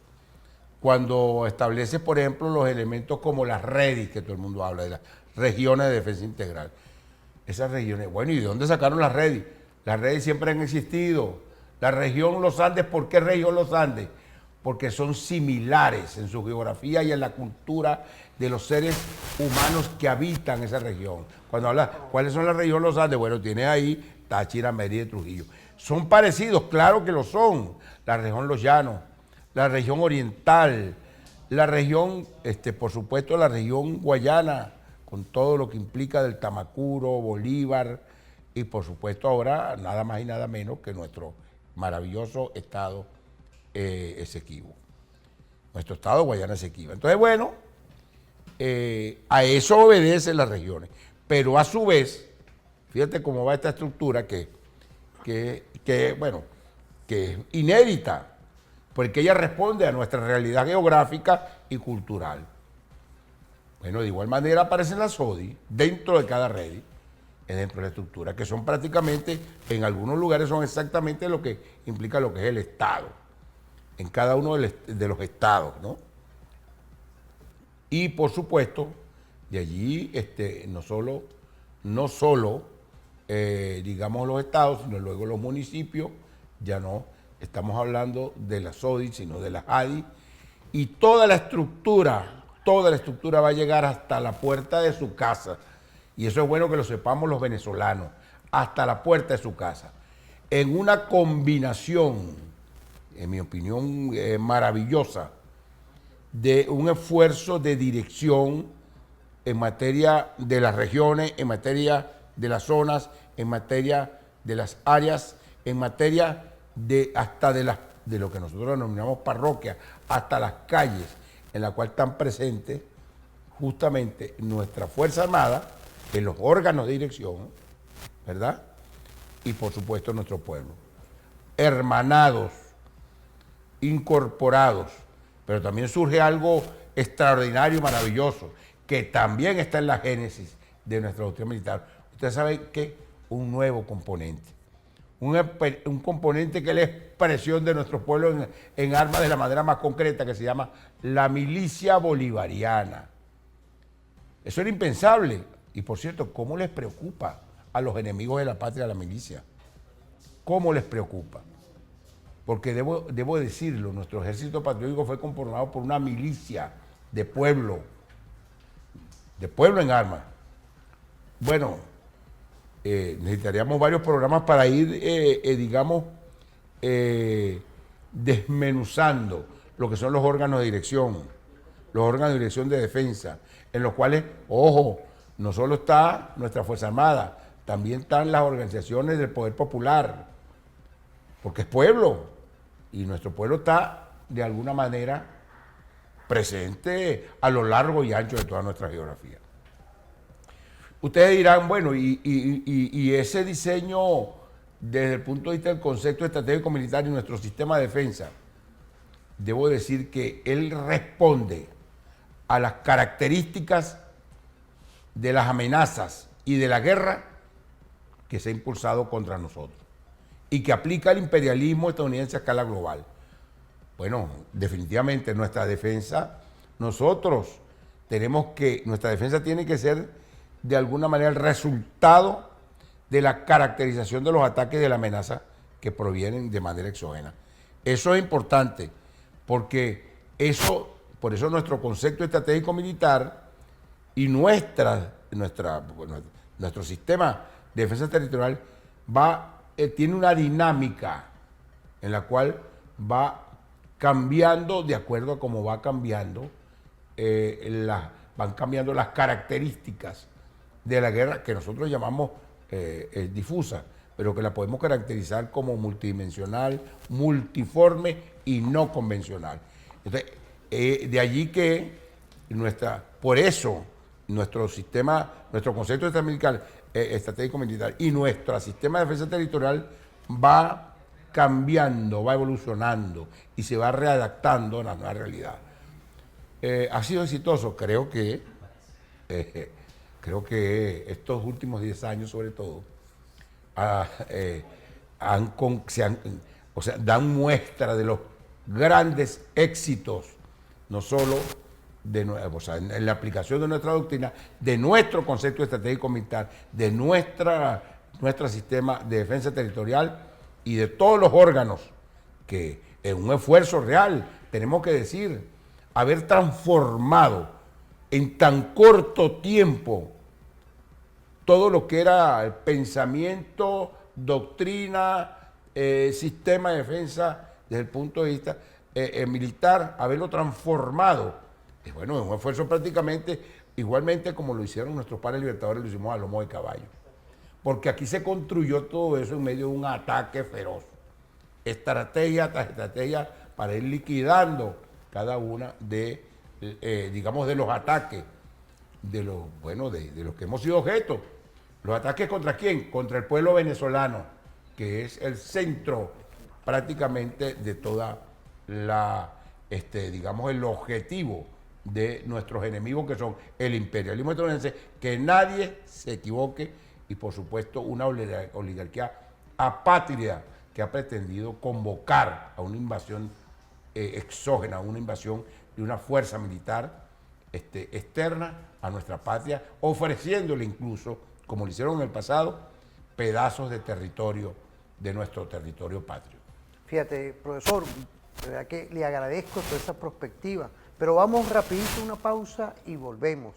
Cuando estableces, por ejemplo, los elementos como las REDI, que todo el mundo habla de las regiones de defensa integral. Esas regiones, bueno, ¿y de dónde sacaron las REDI? Las REDI siempre han existido. La región Los Andes, ¿por qué región Los Andes? Porque son similares en su geografía y en la cultura de los seres humanos que habitan esa región. Cuando hablas, ¿cuáles son las regiones Los Andes? Bueno, tienes ahí Táchira, Mérida y Trujillo. Son parecidos, claro que lo son. La región Los Llanos, la región oriental, la región, por supuesto, la región Guayana, con todo lo que implica del Tamacuro, Bolívar, y por supuesto ahora nada más y nada menos que nuestro maravilloso estado Esequibo. Nuestro estado Guayana Esequiba. Entonces, bueno, a eso obedecen las regiones. Pero a su vez, fíjate cómo va esta estructura que es inédita, porque ella responde a nuestra realidad geográfica y cultural. Bueno, de igual manera aparecen las SODI dentro de cada red, dentro de la estructura, que son prácticamente, en algunos lugares son exactamente lo que implica lo que es el Estado, en cada uno de los estados, ¿no? Y por supuesto, de allí no solo digamos los estados, sino luego los municipios, ya no estamos hablando de la SODI, sino de la ADI, y toda la estructura va a llegar hasta la puerta de su casa. Y eso es bueno que lo sepamos los venezolanos, hasta la puerta de su casa. En una combinación, en mi opinión, maravillosa, de un esfuerzo de dirección en materia de las regiones, en materia de las zonas, en materia de las áreas, en materia de lo que nosotros denominamos parroquias, hasta las calles, en la cual están presentes justamente nuestra Fuerza Armada, en los órganos de dirección, ¿verdad? Y por supuesto nuestro pueblo. Hermanados, incorporados, pero también surge algo extraordinario y maravilloso, que también está en la génesis de nuestra doctrina militar. Ustedes saben que un nuevo componente. Un componente que es la expresión de nuestro pueblo en armas de la manera más concreta, que se llama la milicia bolivariana. Eso era impensable. Y por cierto, ¿cómo les preocupa a los enemigos de la patria la milicia? ¿Cómo les preocupa? Porque debo decirlo, nuestro ejército patriótico fue conformado por una milicia de pueblo en armas. Bueno, necesitaríamos varios programas para ir, desmenuzando lo que son los órganos de dirección, de defensa, en los cuales, ojo, no solo está nuestra Fuerza Armada, también están las organizaciones del poder popular, porque es pueblo, y nuestro pueblo está, de alguna manera, presente a lo largo y ancho de toda nuestra geografía. Ustedes dirán, bueno, y ese diseño desde el punto de vista del concepto estratégico militar y nuestro sistema de defensa, debo decir que él responde a las características de las amenazas y de la guerra que se ha impulsado contra nosotros y que aplica el imperialismo estadounidense a escala global. Bueno, definitivamente nuestra defensa, nuestra defensa tiene que ser de alguna manera el resultado de la caracterización de los ataques de la amenaza que provienen de manera exógena. Eso es importante, porque por eso nuestro concepto estratégico militar y nuestra nuestro sistema de defensa territorial tiene una dinámica en la cual va cambiando de acuerdo a cómo va cambiando, van cambiando las características de la guerra que nosotros llamamos difusa, pero que la podemos caracterizar como multidimensional, multiforme y no convencional. Entonces, de allí que por eso nuestro sistema, nuestro concepto estratégico militar y nuestro sistema de defensa territorial va cambiando, va evolucionando y se va readaptando a la nueva realidad. Ha sido exitoso, creo que estos últimos 10 años sobre todo dan muestra de los grandes éxitos, no solo en la aplicación de nuestra doctrina, de nuestro concepto estratégico militar, de nuestro sistema de defensa territorial y de todos los órganos que en un esfuerzo real, tenemos que decir, haber transformado en tan corto tiempo todo lo que era el pensamiento, doctrina, sistema de defensa desde el punto de vista militar, haberlo transformado. Bueno, es un esfuerzo prácticamente igualmente como lo hicieron nuestros padres libertadores, lo hicimos a lomo de caballo. Porque aquí se construyó todo eso en medio de un ataque feroz. Estrategia tras estrategia para ir liquidando cada una de, digamos, de los ataques, de los que hemos sido objeto. ¿Los ataques contra quién? Contra el pueblo venezolano, que es el centro prácticamente de toda la, digamos, el objetivo de nuestros enemigos, que son el imperialismo estadounidense, que nadie se equivoque, y por supuesto una oligarquía apátrida que ha pretendido convocar a una invasión exógena, a una invasión de una fuerza militar externa a nuestra patria, ofreciéndole incluso, como lo hicieron en el pasado, pedazos de territorio, de nuestro territorio patrio. Fíjate, profesor, de verdad que le agradezco toda esa perspectiva, pero vamos rapidito a una pausa y volvemos.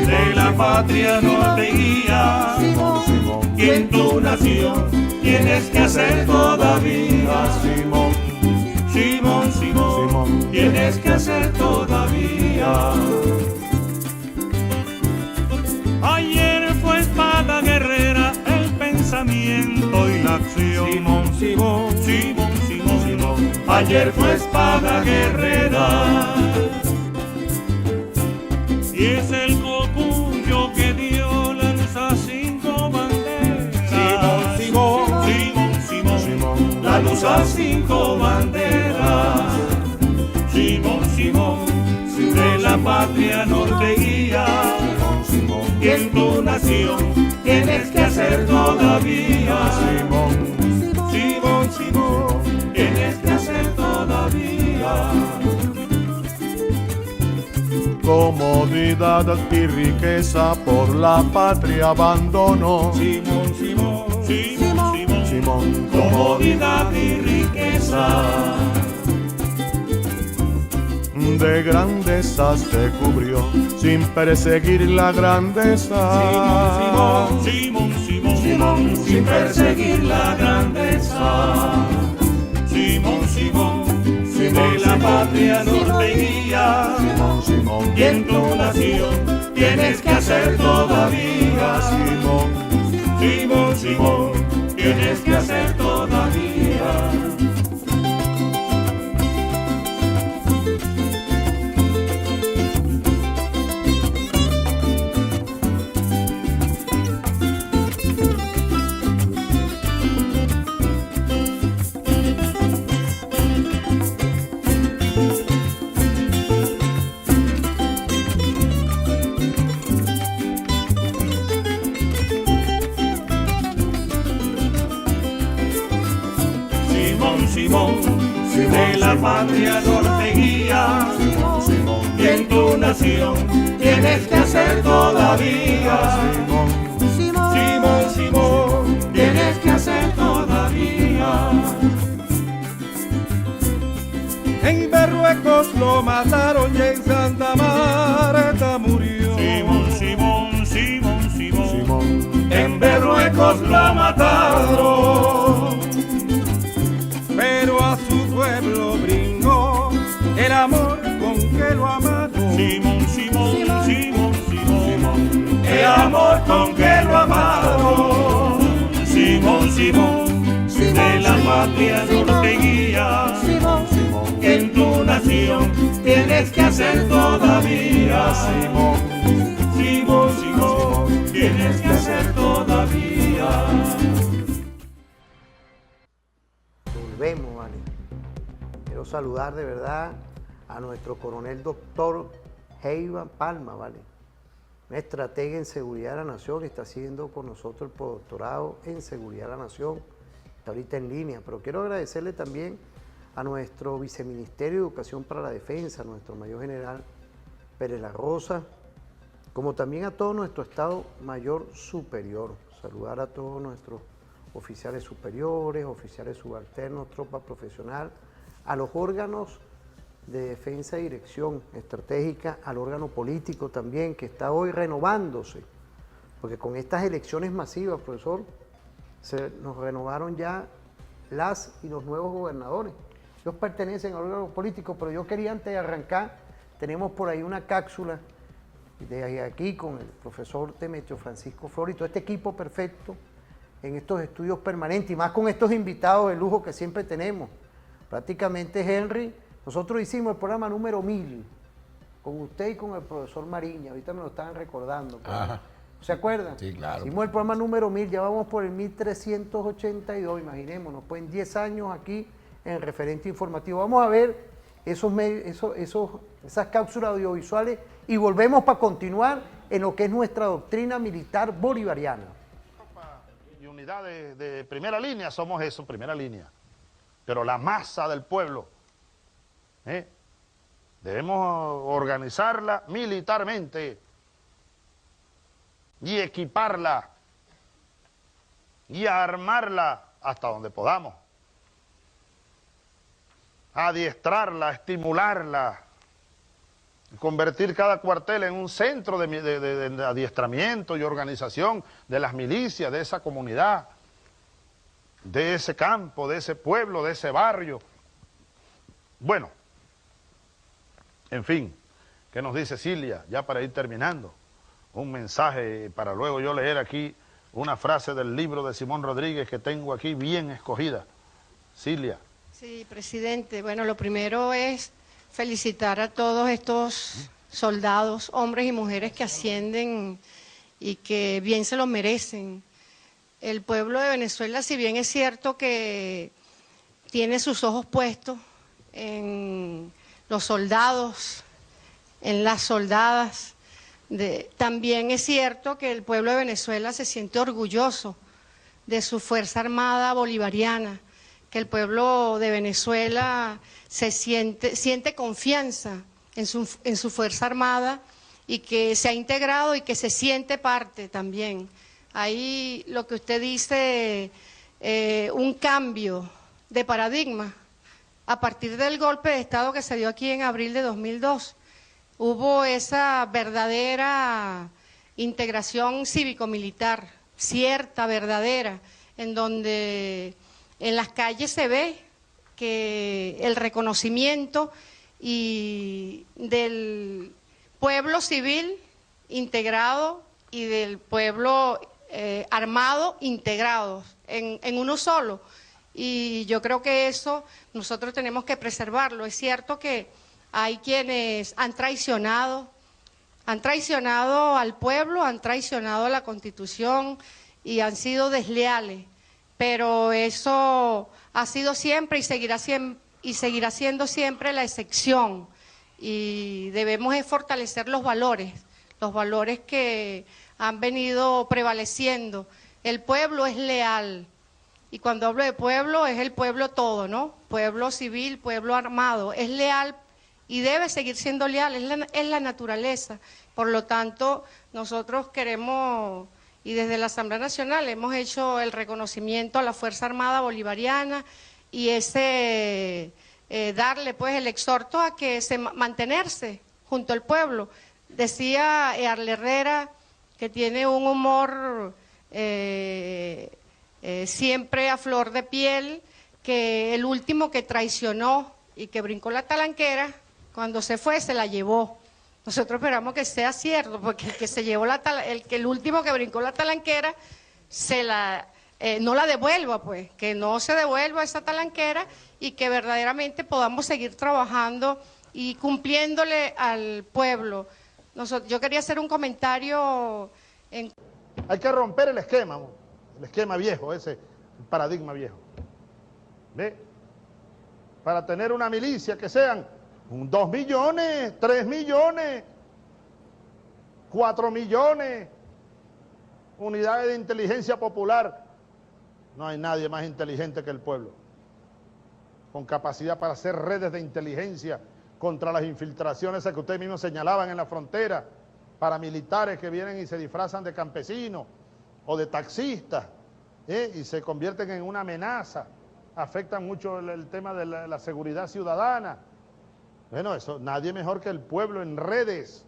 De la patria norte guía, y en tu nación tienes que hacer todavía. Simón, tienes que hacer todavía. Ayer fue espada guerrera el pensamiento y la acción. Simón, ayer fue espada guerrera. Y es el copullo que dio lanza 5 banderas. Simón, la luz a 5 banderas. Simón, de la patria norte guía. Y en tu nación tienes que hacer todavía. Simón, tienes que hacer todavía. Comodidad y riqueza por la patria abandono. Simón, comodidad y riqueza. De grandezas te cubrió sin perseguir la grandeza. Simón, sin perseguir la grandeza. Simón, de la patria norte guía. Y en tu nación tienes que hacer todavía. Simón, tienes que hacer todavía. Simón, de la patria norte guía, y en tu nación tienes que hacer todavía. Simón, Simón, tienes que hacer todavía. En Berruecos lo mataron y en Santa Marta murió. Simón, Simón, Simón, Simón, en Berruecos lo mataron. Pero a su pueblo brindó el amor con que lo amaron. Simón, Simón, Simón, Simón, el amor con que lo amaron. Simón, Simón, de la patria norte guía, en tu nación tienes que hacer todavía. Simón, Simón, Simón, tienes que hacer todavía. Volvemos, ¿vale? Quiero saludar de verdad a nuestro coronel doctor Heiva Palma, ¿vale? Una estratega en seguridad de la nación, está haciendo con nosotros el postdoctorado en seguridad de la nación, está ahorita en línea, pero quiero agradecerle también a nuestro viceministerio de Educación para la Defensa, a nuestro mayor general Pérez La Rosa, como también a todo nuestro Estado Mayor Superior. Saludar a todos nuestros oficiales superiores, oficiales subalternos, tropa profesional, a los órganos de defensa y dirección estratégica, al órgano político también, que está hoy renovándose, porque con estas elecciones masivas, profesor, nos renovaron ya las y los nuevos gobernadores. Ellos pertenecen al órgano político, pero yo quería antes de arrancar, tenemos por ahí una cápsula de aquí con el profesor Demetrio Francisco Flores y todo este equipo perfecto en estos estudios permanentes, y más con estos invitados de lujo que siempre tenemos. Prácticamente, Henry, nosotros hicimos el programa número 1000 con usted y con el profesor Mariña, ahorita me lo estaban recordando. ¿Se acuerdan? Sí, claro. Hicimos el programa número 1000, ya vamos por el 1382, imaginémonos, pues en 10 años aquí en el referente informativo. Vamos a ver esas cápsulas audiovisuales y volvemos para continuar en lo que es nuestra doctrina militar bolivariana. Y unidades de primera línea, somos eso, primera línea. Pero la masa del pueblo, debemos organizarla militarmente y equiparla y armarla hasta donde podamos. Adiestrarla, estimularla, convertir cada cuartel en un centro de adiestramiento y organización de las milicias, de esa comunidad, de ese campo, de ese pueblo, de ese barrio. Bueno, en fin, ¿qué nos dice Cilia? Ya para ir terminando, un mensaje para luego yo leer aquí una frase del libro de Simón Rodríguez que tengo aquí bien escogida. Cilia. Sí, presidente. Bueno, lo primero es felicitar a todos estos soldados, hombres y mujeres que ascienden y que bien se lo merecen. El pueblo de Venezuela, si bien es cierto que tiene sus ojos puestos en los soldados, en las soldadas, también es cierto que el pueblo de Venezuela se siente orgulloso de su Fuerza Armada Bolivariana, que el pueblo de Venezuela siente confianza en su Fuerza Armada y que se ha integrado y que se siente parte también. Ahí lo que usted dice, un cambio de paradigma. A partir del golpe de Estado que se dio aquí en abril de 2002, hubo esa verdadera integración cívico-militar, cierta, verdadera, en donde en las calles se ve que el reconocimiento y del pueblo civil integrado y del pueblo armado integrados en uno solo. Y yo creo que eso nosotros tenemos que preservarlo. Es cierto que hay quienes han traicionado al pueblo, han traicionado a la Constitución y han sido desleales. Pero eso ha sido siempre y seguirá siendo siempre la excepción. Y debemos fortalecer los valores que han venido prevaleciendo. El pueblo es leal Y cuando hablo de pueblo, es el pueblo todo, ¿no? Pueblo civil, pueblo armado. Es leal y debe seguir siendo leal, es la naturaleza. Por lo tanto, nosotros queremos, y desde la Asamblea Nacional hemos hecho el reconocimiento a la Fuerza Armada Bolivariana y darle pues el exhorto a que mantenerse junto al pueblo. Decía Earle Herrera, que tiene un humor siempre a flor de piel, que el último que traicionó y que brincó la talanquera, cuando se fue se la llevó. Nosotros esperamos que sea cierto, porque el que se llevó el último que brincó la talanquera no la devuelva, pues, que no se devuelva esa talanquera y que verdaderamente podamos seguir trabajando y cumpliéndole al pueblo. Yo quería hacer un comentario. Hay que romper el esquema viejo, el paradigma viejo. ¿Ve? Para tener una milicia que sean 2 millones, 3 millones, 4 millones, unidades de inteligencia popular. No hay nadie más inteligente que el pueblo, con capacidad para hacer redes de inteligencia contra las infiltraciones que ustedes mismos señalaban en la frontera, paramilitares que vienen y se disfrazan de campesinos o de taxistas, y se convierten en una amenaza, afectan mucho el tema de la seguridad ciudadana. Bueno, eso, nadie mejor que el pueblo en redes,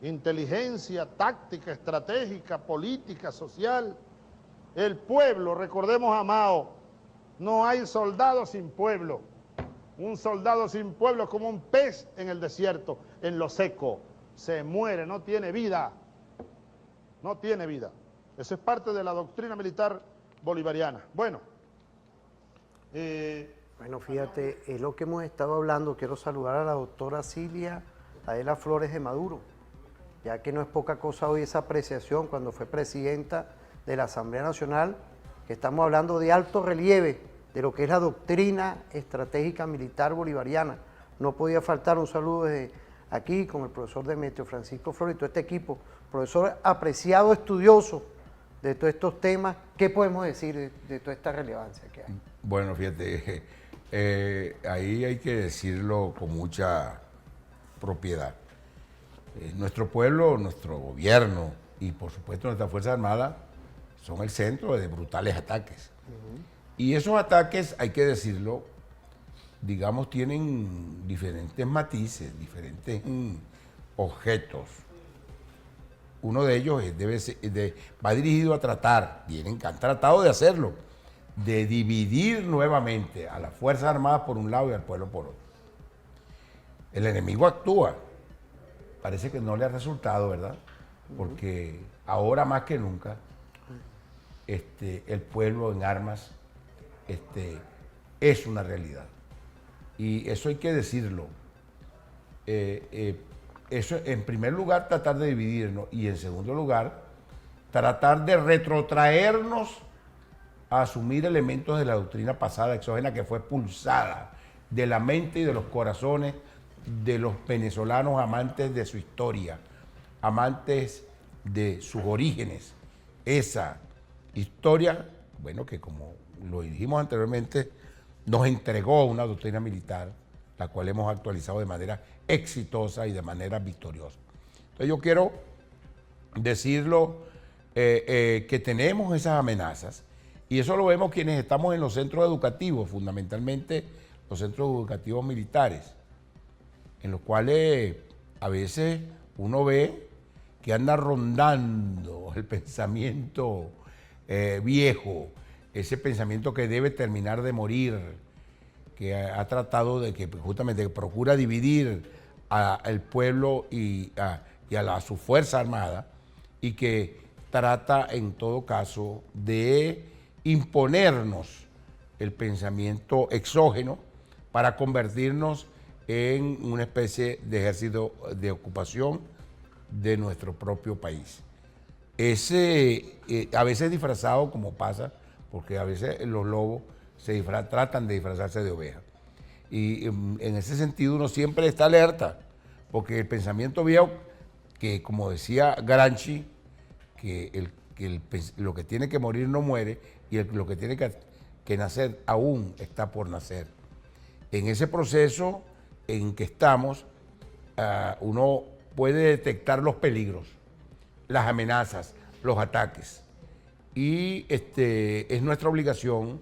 inteligencia, táctica, estratégica, política, social. El pueblo, recordemos a Mao, no hay soldado sin pueblo. Un soldado sin pueblo es como un pez en el desierto, en lo seco. Se muere, no tiene vida. No tiene vida. Eso es parte de la doctrina militar bolivariana. Bueno. Bueno, fíjate, es lo que hemos estado hablando. Quiero saludar a la doctora Cilia Adela Flores de Maduro, ya que no es poca cosa hoy esa apreciación cuando fue presidenta de la Asamblea Nacional, que estamos hablando de alto relieve de lo que es la doctrina estratégica militar bolivariana. No podía faltar un saludo desde aquí con el profesor Demetrio Francisco Flores y todo este equipo, profesor apreciado, estudioso de todos estos temas. ¿Qué podemos decir de toda esta relevancia que hay? Bueno, fíjate, ahí hay que decirlo con mucha propiedad. Nuestro pueblo, nuestro gobierno y por supuesto nuestras Fuerzas Armadas son el centro de brutales ataques. Y esos ataques, hay que decirlo, digamos, tienen diferentes matices, diferentes objetos. Uno de ellos va dirigido a tratar, han tratado de hacerlo, de dividir nuevamente a las Fuerzas Armadas por un lado y al pueblo por otro. El enemigo actúa. Parece que no le ha resultado, ¿verdad? Porque ahora más que nunca, el pueblo en armas es una realidad. Y eso hay que decirlo. Eso, en primer lugar, tratar de dividirnos y en segundo lugar, tratar de retrotraernos a asumir elementos de la doctrina pasada exógena que fue expulsada de la mente y de los corazones de los venezolanos amantes de su historia, amantes de sus orígenes. Esa historia, bueno, que como lo dijimos anteriormente, nos entregó una doctrina militar, la cual hemos actualizado de manera exitosa y de manera victoriosa. Entonces yo quiero decirlo, que tenemos esas amenazas, y eso lo vemos quienes estamos en los centros educativos, fundamentalmente los centros educativos militares, en los cuales a veces uno ve que anda rondando el pensamiento viejo, ese pensamiento que debe terminar de morir, que ha tratado de que justamente procura dividir al pueblo y a su Fuerza Armada, y que trata en todo caso de imponernos el pensamiento exógeno para convertirnos en una especie de ejército de ocupación de nuestro propio país. A veces disfrazado, como pasa, porque a veces los lobos tratan de disfrazarse de ovejas. Y en ese sentido uno siempre está alerta, porque el pensamiento viejo, que como decía Gramsci, que lo que tiene que morir no muere, y lo que tiene que que nacer aún está por nacer. En ese proceso en que estamos, uno puede detectar los peligros, las amenazas, los ataques. Y es nuestra obligación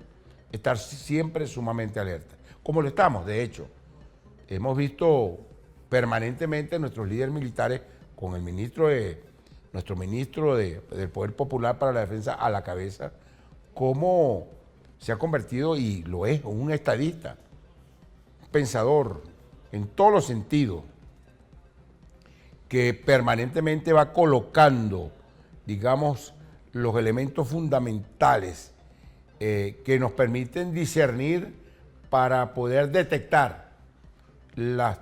estar siempre sumamente alerta, como lo estamos, de hecho. Hemos visto permanentemente nuestros líderes militares con nuestro ministro del Poder Popular para la Defensa a la cabeza, cómo se ha convertido, y lo es, un estadista, un pensador en todos los sentidos, que permanentemente va colocando, digamos, los elementos fundamentales que nos permiten discernir para poder detectar las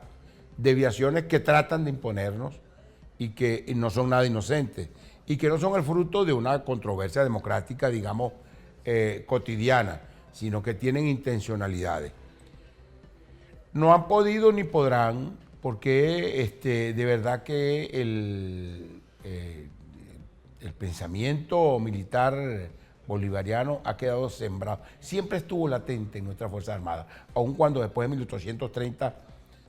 desviaciones que tratan de imponernos y que no son nada inocentes y que no son el fruto de una controversia democrática, digamos, cotidiana, sino que tienen intencionalidades. No han podido ni podrán, porque de verdad que el pensamiento militar bolivariano ha quedado sembrado. Siempre estuvo latente en nuestras Fuerzas Armadas, aun cuando después de 1830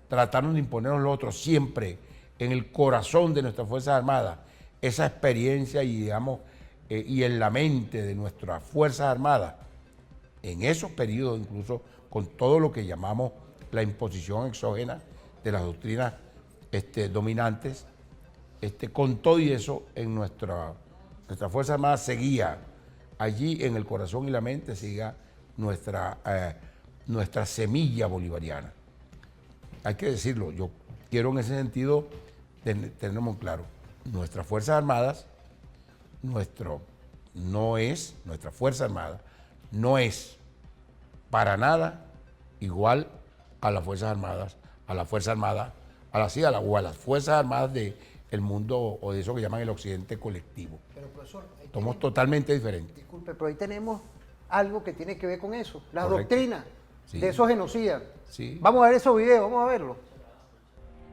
trataron de imponernos los otros, siempre en el corazón de nuestras Fuerzas Armadas, esa experiencia y, digamos, y en la mente de nuestras Fuerzas Armadas, en esos periodos incluso, con todo lo que llamamos la imposición exógena de las doctrinas dominantes, con todo y eso, en nuestra Fuerza Armada seguía allí en el corazón y la mente, seguía nuestra semilla bolivariana. Hay que decirlo, yo quiero en ese sentido tenerlo muy claro. Nuestras Fuerzas Armadas, nuestra Fuerza Armada no es para nada igual a las Fuerzas Armadas, a las Fuerzas Armadas del mundo, o de eso que llaman el occidente colectivo. Pero, profesor, somos totalmente diferentes. Disculpe, pero ahí tenemos algo que tiene que ver con eso, la Correcto. doctrina Sí. de esos genocidas. Sí. Vamos a ver esos videos, vamos a verlos.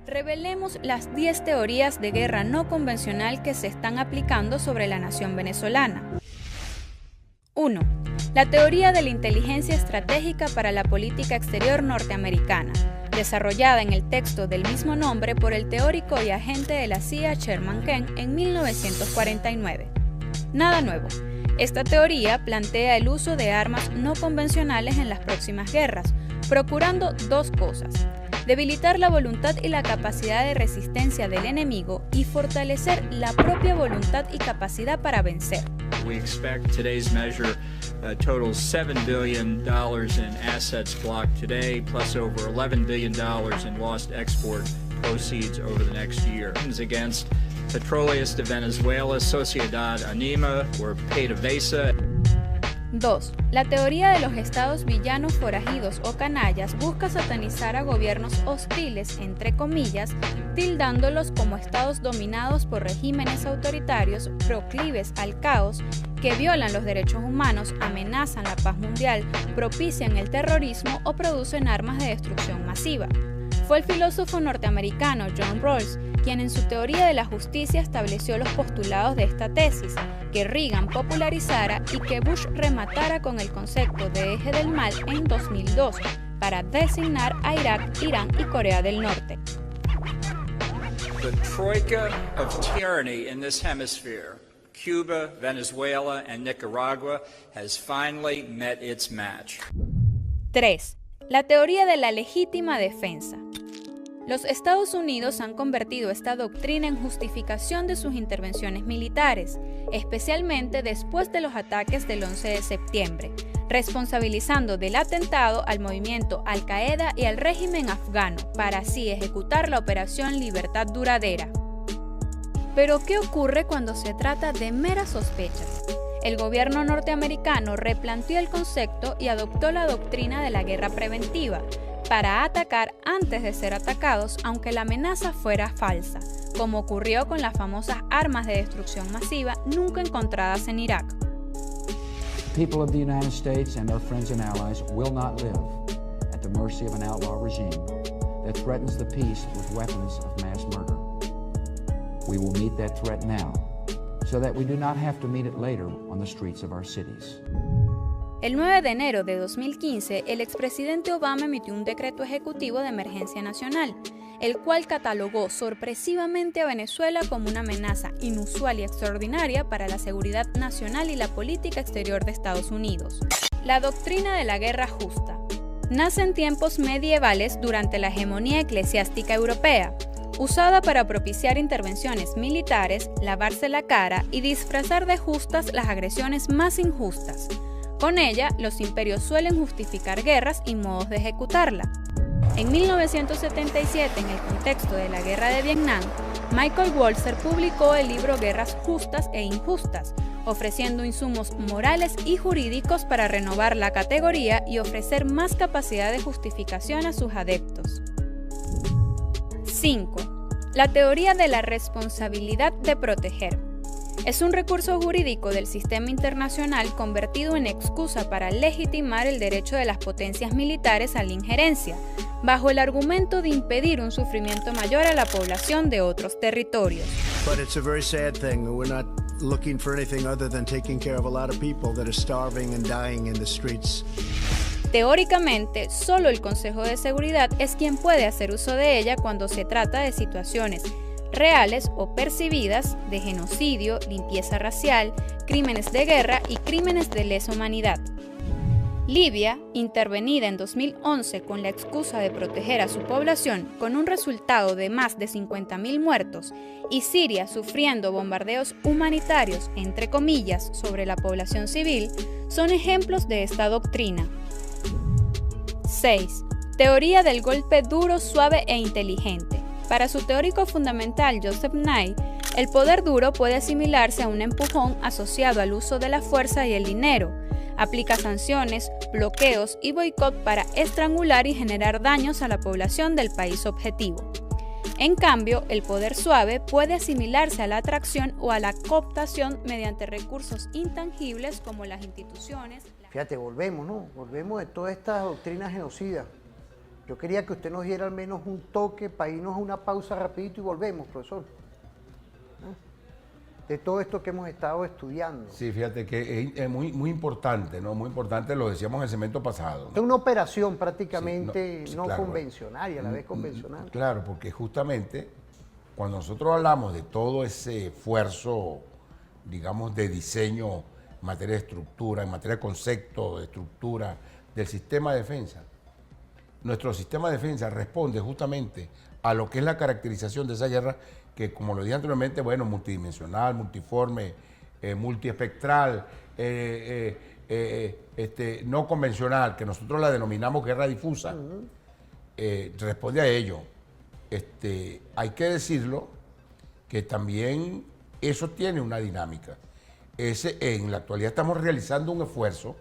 Revelemos las 10 teorías de guerra no convencional que se están aplicando sobre la nación venezolana. 1. La teoría de la inteligencia estratégica para la política exterior norteamericana, desarrollada en el texto del mismo nombre por el teórico y agente de la CIA Sherman Kent en 1949. Nada nuevo. Esta teoría plantea el uso de armas no convencionales en las próximas guerras, procurando dos cosas: debilitar la voluntad y la capacidad de resistencia del enemigo y fortalecer la propia voluntad y capacidad para vencer. We expect today's measure totals $7 billion in assets blocked today, plus over $11 billion in lost export proceeds over the next year. Against Petroleos de Venezuela, Sociedad Anima, or PDVSA. 2. La teoría de los estados villanos forajidos o canallas busca satanizar a gobiernos hostiles, entre comillas, tildándolos como estados dominados por regímenes autoritarios proclives al caos, que violan los derechos humanos, amenazan la paz mundial, propician el terrorismo o producen armas de destrucción masiva. Fue el filósofo norteamericano John Rawls quien en su teoría de la justicia estableció los postulados de esta tesis, que Reagan popularizara y que Bush rematara con el concepto de eje del mal en 2002, para designar a Irak, Irán y Corea del Norte. The troika of tyranny in this hemisphere, Cuba, Venezuela, and Nicaragua, has finally met its match. 3. La teoría de la legítima defensa. Los Estados Unidos han convertido esta doctrina en justificación de sus intervenciones militares, especialmente después de los ataques del 11 de septiembre, responsabilizando del atentado al movimiento Al-Qaeda y al régimen afgano, para así ejecutar la Operación Libertad Duradera. Pero, ¿qué ocurre cuando se trata de meras sospechas? El gobierno norteamericano replanteó el concepto y adoptó la doctrina de la guerra preventiva, para atacar antes de ser atacados, aunque la amenaza fuera falsa, como ocurrió con las famosas armas de destrucción masiva nunca encontradas en Irak. People of the United States and our friends and allies will not live at the mercy of an outlaw regime that threatens the peace with weapons of mass murder. We will meet that threat now, so that we do not have to meet it later on the streets of our cities. El 9 de enero de 2015, el expresidente Obama emitió un decreto ejecutivo de emergencia nacional, el cual catalogó sorpresivamente a Venezuela como una amenaza inusual y extraordinaria para la seguridad nacional y la política exterior de Estados Unidos. La doctrina de la guerra justa nace en tiempos medievales durante la hegemonía eclesiástica europea, usada para propiciar intervenciones militares, lavarse la cara y disfrazar de justas las agresiones más injustas. Con ella, los imperios suelen justificar guerras y modos de ejecutarla. En 1977, en el contexto de la Guerra de Vietnam, Michael Walzer publicó el libro Guerras Justas e Injustas, ofreciendo insumos morales y jurídicos para renovar la categoría y ofrecer más capacidad de justificación a sus adeptos. 5. La teoría de la responsabilidad de proteger. Es un recurso jurídico del sistema internacional convertido en excusa para legitimar el derecho de las potencias militares a la injerencia, bajo el argumento de impedir un sufrimiento mayor a la población de otros territorios. But it's a very sad thing. We're not looking for anything other than taking care of a lot of people that are starving and dying in the streets. Teóricamente, solo el Consejo de Seguridad es quien puede hacer uso de ella cuando se trata de situaciones reales o percibidas de genocidio, limpieza racial, crímenes de guerra y crímenes de lesa humanidad. Libia, intervenida en 2011 con la excusa de proteger a su población con un resultado de más de 50.000 muertos, y Siria sufriendo bombardeos humanitarios, entre comillas, sobre la población civil, son ejemplos de esta doctrina. 6. Teoría del golpe duro, suave e inteligente. Para su teórico fundamental Joseph Nye, el poder duro puede asimilarse a un empujón asociado al uso de la fuerza y el dinero. Aplica sanciones, bloqueos y boicot para estrangular y generar daños a la población del país objetivo. En cambio, el poder suave puede asimilarse a la atracción o a la cooptación mediante recursos intangibles como las instituciones. Fíjate, volvemos, ¿no? Volvemos de toda esta doctrina genocida. Yo quería que usted nos diera al menos un toque para irnos a una pausa rapidito y volvemos, profesor. ¿No? De todo esto que hemos estado estudiando. Sí, fíjate que es muy importante, ¿no? Muy importante, lo decíamos en el segmento pasado, ¿no? Es una operación prácticamente sí, no claro, convencional y a la vez convencional. Claro, porque justamente cuando nosotros hablamos de todo ese esfuerzo, digamos, de diseño en materia de estructura, en materia de concepto, de estructura del sistema de defensa, nuestro sistema de defensa responde justamente a lo que es la caracterización de esa guerra que, como lo dije anteriormente, bueno, multidimensional, multiforme, multiespectral, no convencional, que nosotros la denominamos guerra difusa, responde a ello. Hay que decirlo que también eso tiene una dinámica. En la actualidad estamos realizando un esfuerzo,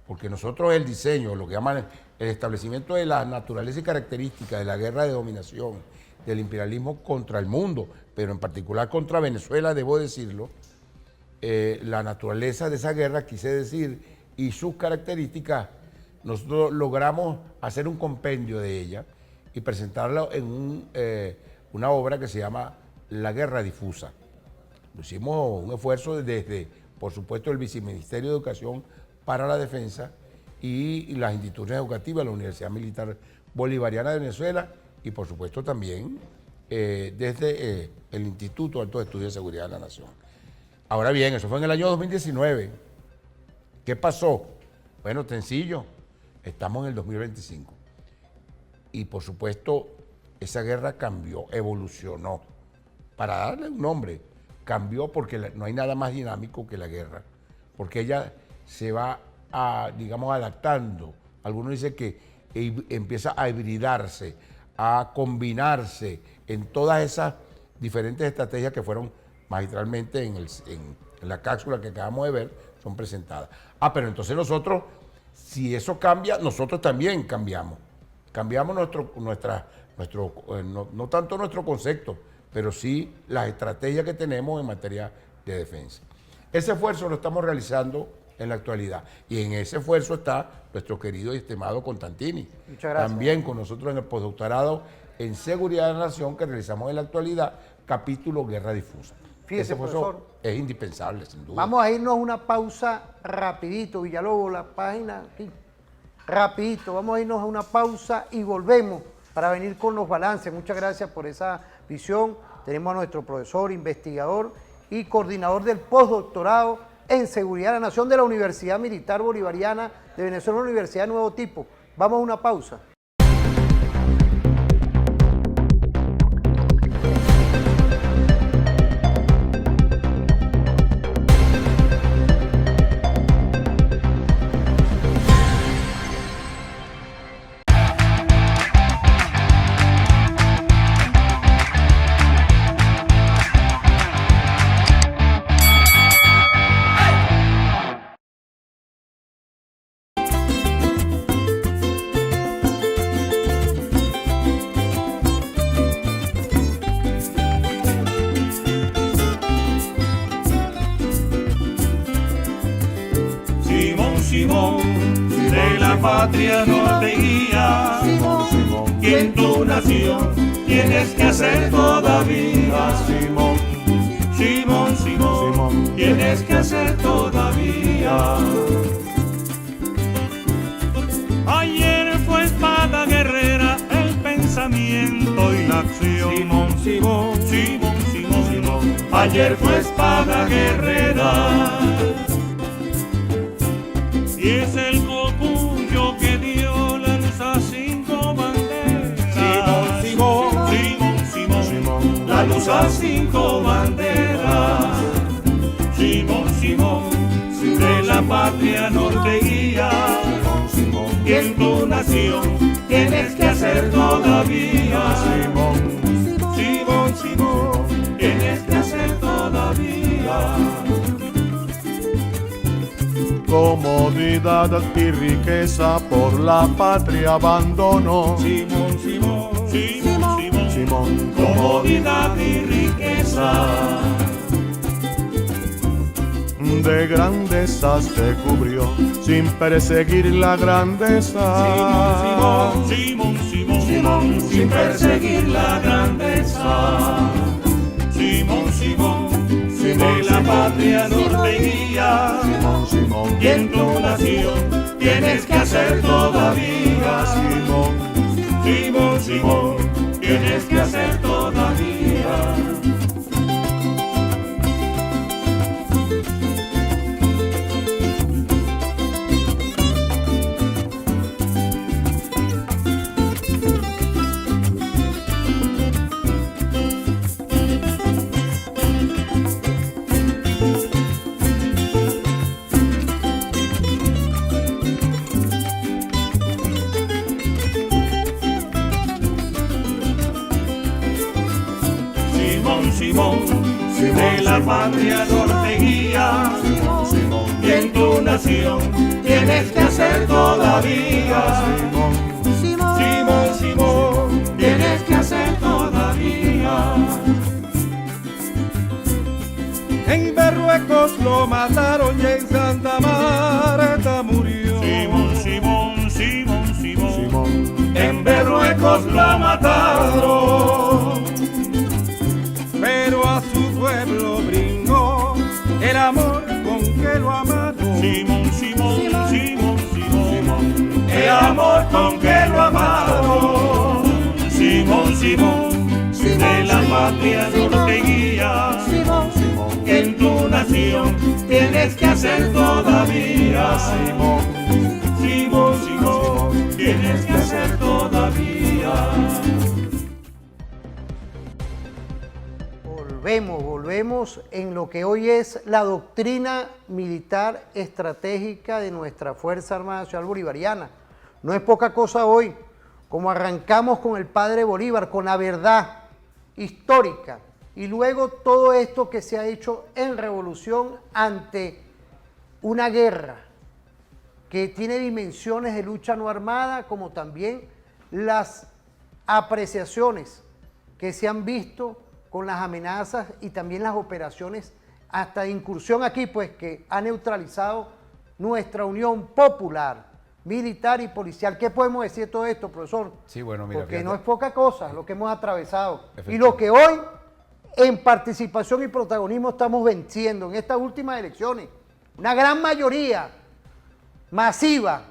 porque nosotros el diseño, lo que llaman el establecimiento de la naturaleza y características de la guerra de dominación, del imperialismo contra el mundo, pero en particular contra Venezuela, debo decirlo, la naturaleza de esa guerra, quise decir, y sus características, nosotros logramos hacer un compendio de ella y presentarla en una obra que se llama La Guerra Difusa. Hicimos un esfuerzo desde, por supuesto, el Viceministerio de Educación para la Defensa y las instituciones educativas, la Universidad Militar Bolivariana de Venezuela y, por supuesto, también desde el Instituto de Altos Estudios de Seguridad de la Nación. Ahora bien, eso fue en el año 2019. ¿Qué pasó? Bueno, sencillo, estamos en el 2025. Y, por supuesto, esa guerra cambió, evolucionó. Para darle un nombre, cambió porque no hay nada más dinámico que la guerra, porque ella se va digamos, adaptando. Algunos dicen que empieza a hibridarse, a combinarse en todas esas diferentes estrategias que fueron magistralmente en la cápsula que acabamos de ver, son presentadas. Pero entonces nosotros, si eso cambia, nosotros también cambiamos. Cambiamos no tanto nuestro concepto, pero sí las estrategias que tenemos en materia de defensa. Ese esfuerzo lo estamos realizando en la actualidad. Y en ese esfuerzo está nuestro querido y estimado Constantini. Muchas gracias. También con nosotros en el postdoctorado en Seguridad de la Nación que realizamos en la actualidad, capítulo Guerra Difusa. Fíjese, ese esfuerzo profesor. es indispensable, sin duda. Vamos a irnos a una pausa rapidito, Villalobos, la página aquí. Rapidito, vamos a irnos a una pausa y volvemos para venir con los balances. Muchas gracias por esa visión. Tenemos a nuestro profesor, investigador y coordinador del postdoctorado en Seguridad de la Nación de la Universidad Militar Bolivariana de Venezuela, una universidad de nuevo tipo. Vamos a una pausa. Simón, de la patria norte guía, y en tu nación tienes que hacer todavía. Simón, Simón, Simón, tienes que hacer todavía. Ayer fue espada guerrera el pensamiento y la acción. Simón, Simón, Simón, Simón, Simón, ayer fue espada guerrera. Y es el copullo que dio lanza 5 banderas. Simón, Simón, Simón, Simón, Simón, la luz a 5 banderas. Simón, Simón, de la patria norte guía. Simón, y en tu nación tienes que hacer todavía. Simón, Simón, Simón, tienes que hacer todavía. Comodidad y riqueza por la patria abandonó. Simón, Simón, Simón, Simón, Simón, comodidad y riqueza. De grandezas te cubrió sin perseguir la grandeza. Simón, Simón, Simón, Simón, sin perseguir la grandeza. Simón, Simón, de la patria norte guía. Simón, Simón, y en tu nación tienes que hacer todavía. Simón, Simón, Simón, tienes que hacer todavía. Simón, de la patria norte guía, y en tu nación tienes que hacer todavía. Simón, Simón, tienes que hacer todavía. En Berruecos lo mataron y en Santa Marta murió. Simón, Simón, Simón, Simón, en Berruecos lo mataron. Pero a su pueblo brindó el amor con que lo amaron. Simón, Simón, Simón, Simón, el amor con que lo amaron. Simón, Simón, de la patria norte guía. Que en tu nación tienes que hacer todavía. Simón, Simón, Simón, tienes que hacer todavía. Volvemos en lo que hoy es la doctrina militar estratégica de nuestra Fuerza Armada Nacional Bolivariana. No es poca cosa hoy, como arrancamos con el padre Bolívar, con la verdad histórica, y luego todo esto que se ha hecho en revolución ante una guerra que tiene dimensiones de lucha no armada, como también las apreciaciones que se han visto con las amenazas y también las operaciones hasta de incursión aquí, pues que ha neutralizado nuestra unión popular, militar y policial. ¿Qué podemos decir de todo esto, profesor? Sí, bueno, mira, porque fíjate, no es poca cosa lo que hemos atravesado y lo que hoy en participación y protagonismo estamos venciendo en estas últimas elecciones. Una gran mayoría masiva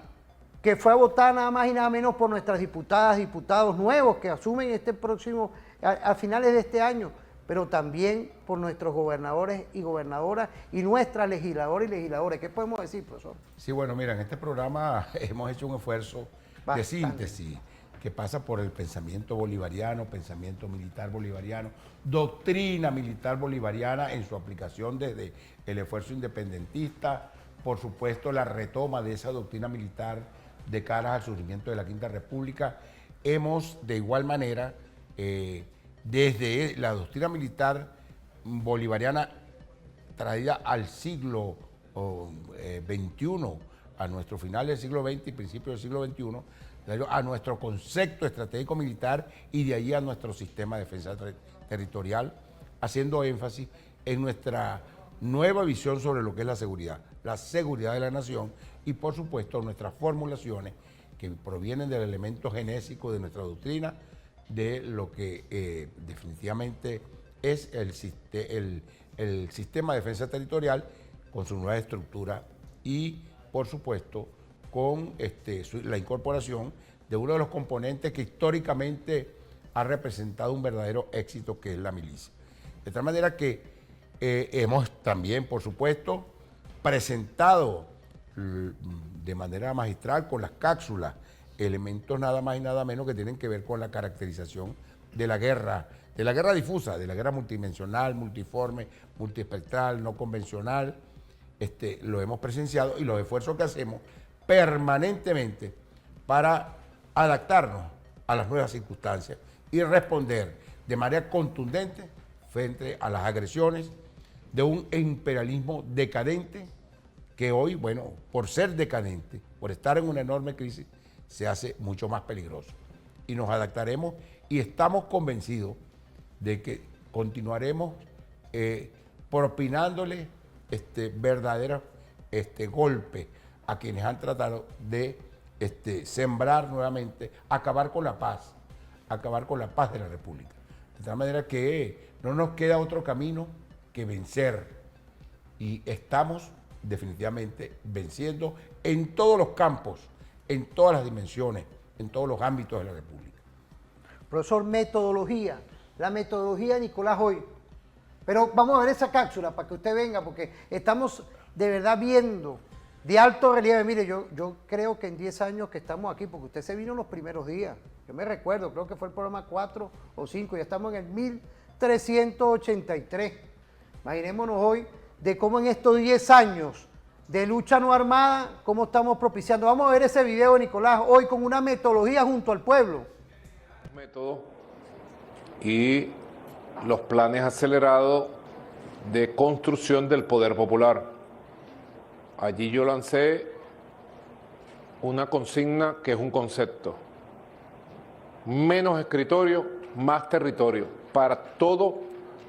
que fue a votar nada más y nada menos por nuestras diputadas, diputados nuevos que asumen este próximo, a finales de este año, pero también por nuestros gobernadores y gobernadoras y nuestras legisladoras y legisladores. ¿Qué podemos decir, profesor? Sí, bueno, mira, en este programa hemos hecho un esfuerzo de síntesis que pasa por el pensamiento bolivariano, pensamiento militar bolivariano, doctrina militar bolivariana en su aplicación desde el esfuerzo independentista, por supuesto la retoma de esa doctrina militar de cara al surgimiento de la Quinta República. Hemos de igual manera, desde la doctrina militar bolivariana traída al siglo XXI, a nuestro final del siglo XX y principio del siglo XXI, a nuestro concepto estratégico militar y de ahí a nuestro sistema de defensa territorial, haciendo énfasis en nuestra nueva visión sobre lo que es la seguridad de la nación y por supuesto nuestras formulaciones que provienen del elemento genésico de nuestra doctrina, de lo que definitivamente es el sistema de defensa territorial con su nueva estructura y por supuesto con la incorporación de uno de los componentes que históricamente ha representado un verdadero éxito, que es la milicia. De tal manera que hemos también, por supuesto, presentado de manera magistral con las cápsulas elementos nada más y nada menos que tienen que ver con la caracterización de la guerra difusa, de la guerra multidimensional, multiforme, multiespectral, no convencional. Lo hemos presenciado y los esfuerzos que hacemos permanentemente para adaptarnos a las nuevas circunstancias y responder de manera contundente frente a las agresiones de un imperialismo decadente que hoy, bueno, por ser decadente, por estar en una enorme crisis, se hace mucho más peligroso. Y nos adaptaremos y estamos convencidos de que continuaremos propinándole verdaderos golpes a quienes han tratado de sembrar nuevamente, acabar con la paz de la República. De tal manera que no nos queda otro camino que vencer y estamos definitivamente venciendo en todos los campos, en todas las dimensiones, en todos los ámbitos de la República. Profesor, metodología, la metodología de Nicolás hoy. Pero vamos a ver esa cápsula para que usted venga, porque estamos de verdad viendo de alto relieve. Mire, yo creo que en 10 años que estamos aquí, porque usted se vino en los primeros días, yo me recuerdo, creo que fue el programa 4 o 5, ya estamos en el 1383. Imaginémonos hoy de cómo en estos 10 años de lucha no armada, cómo estamos propiciando. Vamos a ver ese video de Nicolás hoy con una metodología junto al pueblo. Método y los planes acelerados de construcción del poder popular. Allí yo lancé una consigna que es un concepto. Menos escritorio, más territorio para todos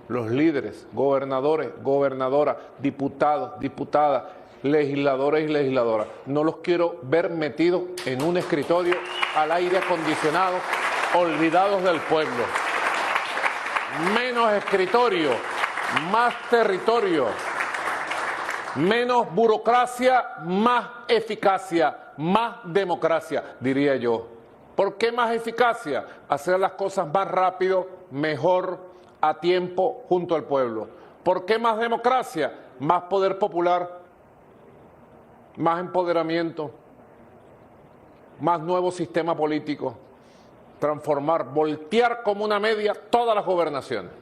los líderes, gobernadores, gobernadoras, diputados, diputadas, legisladores y legisladoras. No los quiero ver metidos en un escritorio al aire acondicionado, olvidados del pueblo. Menos escritorio, más territorio. Menos burocracia, más eficacia, más democracia, diría yo. ¿Por qué más eficacia? Hacer las cosas más rápido, mejor, a tiempo, junto al pueblo. ¿Por qué más democracia? Más poder popular, más empoderamiento, más nuevo sistema político, transformar, voltear como una media todas las gobernaciones.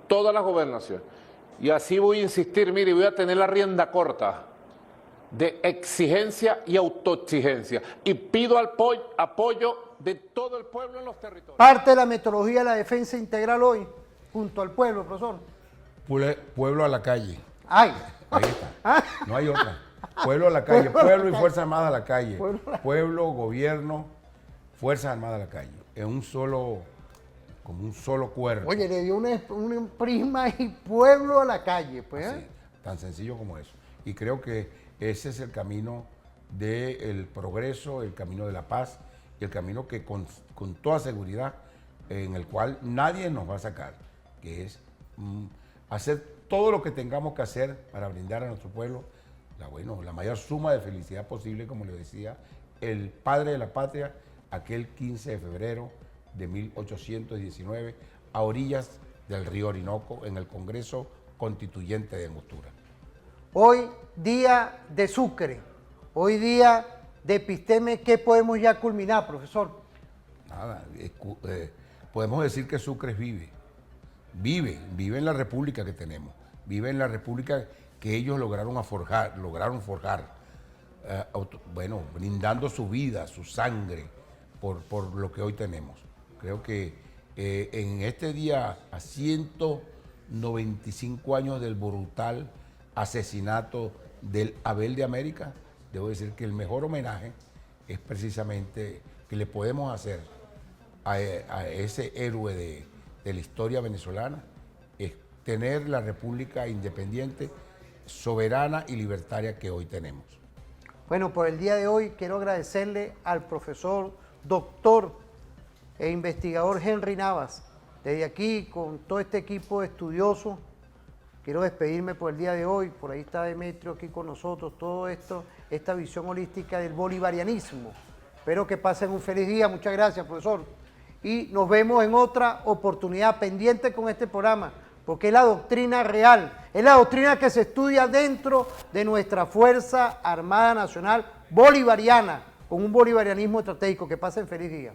Todas las gobernaciones. Y así voy a insistir, mire, voy a tener la rienda corta de exigencia y autoexigencia. Y pido apoyo de todo el pueblo en los territorios. Parte de la metodología de la defensa integral hoy, junto al pueblo, profesor. Pueblo a la calle. ¡Ay! Ahí está. No hay otra. Pueblo a la calle. Pueblo y Fuerzas Armadas a la calle. Pueblo, gobierno, Fuerzas Armadas a la calle. En un solo... como un solo cuerpo. Oye, le dio un prisma y pueblo a la calle, pues. Así, tan sencillo como eso. Y creo que ese es el camino del progreso, el camino de la paz, y el camino que con toda seguridad, en el cual nadie nos va a sacar, que es hacer todo lo que tengamos que hacer para brindar a nuestro pueblo la mayor suma de felicidad posible, como le decía el padre de la patria, aquel 15 de febrero de 1819, a orillas del río Orinoco, en el Congreso Constituyente de Angostura. Hoy, día de Sucre, hoy día de Episteme, ¿qué podemos ya culminar, profesor? Nada, podemos decir que Sucre vive en la república que tenemos, vive en la república que ellos lograron forjar, brindando su vida, su sangre por lo que hoy tenemos. Creo que en este día, a 195 años del brutal asesinato del Abel de América, debo decir que el mejor homenaje es precisamente que le podemos hacer a ese héroe de la historia venezolana, es tener la república independiente, soberana y libertaria que hoy tenemos. Bueno, por el día de hoy quiero agradecerle al profesor, doctor e investigador Henry Navas. Desde aquí, con todo este equipo de estudiosos, quiero despedirme por el día de hoy. Por ahí está Demetrio aquí con nosotros, todo esto, esta visión holística del bolivarianismo. Espero que pasen un feliz día. Muchas gracias, profesor. Y nos vemos en otra oportunidad, pendiente con este programa, porque es la doctrina real, es la doctrina que se estudia dentro de nuestra Fuerza Armada Nacional Bolivariana, con un bolivarianismo estratégico. Que pasen feliz día.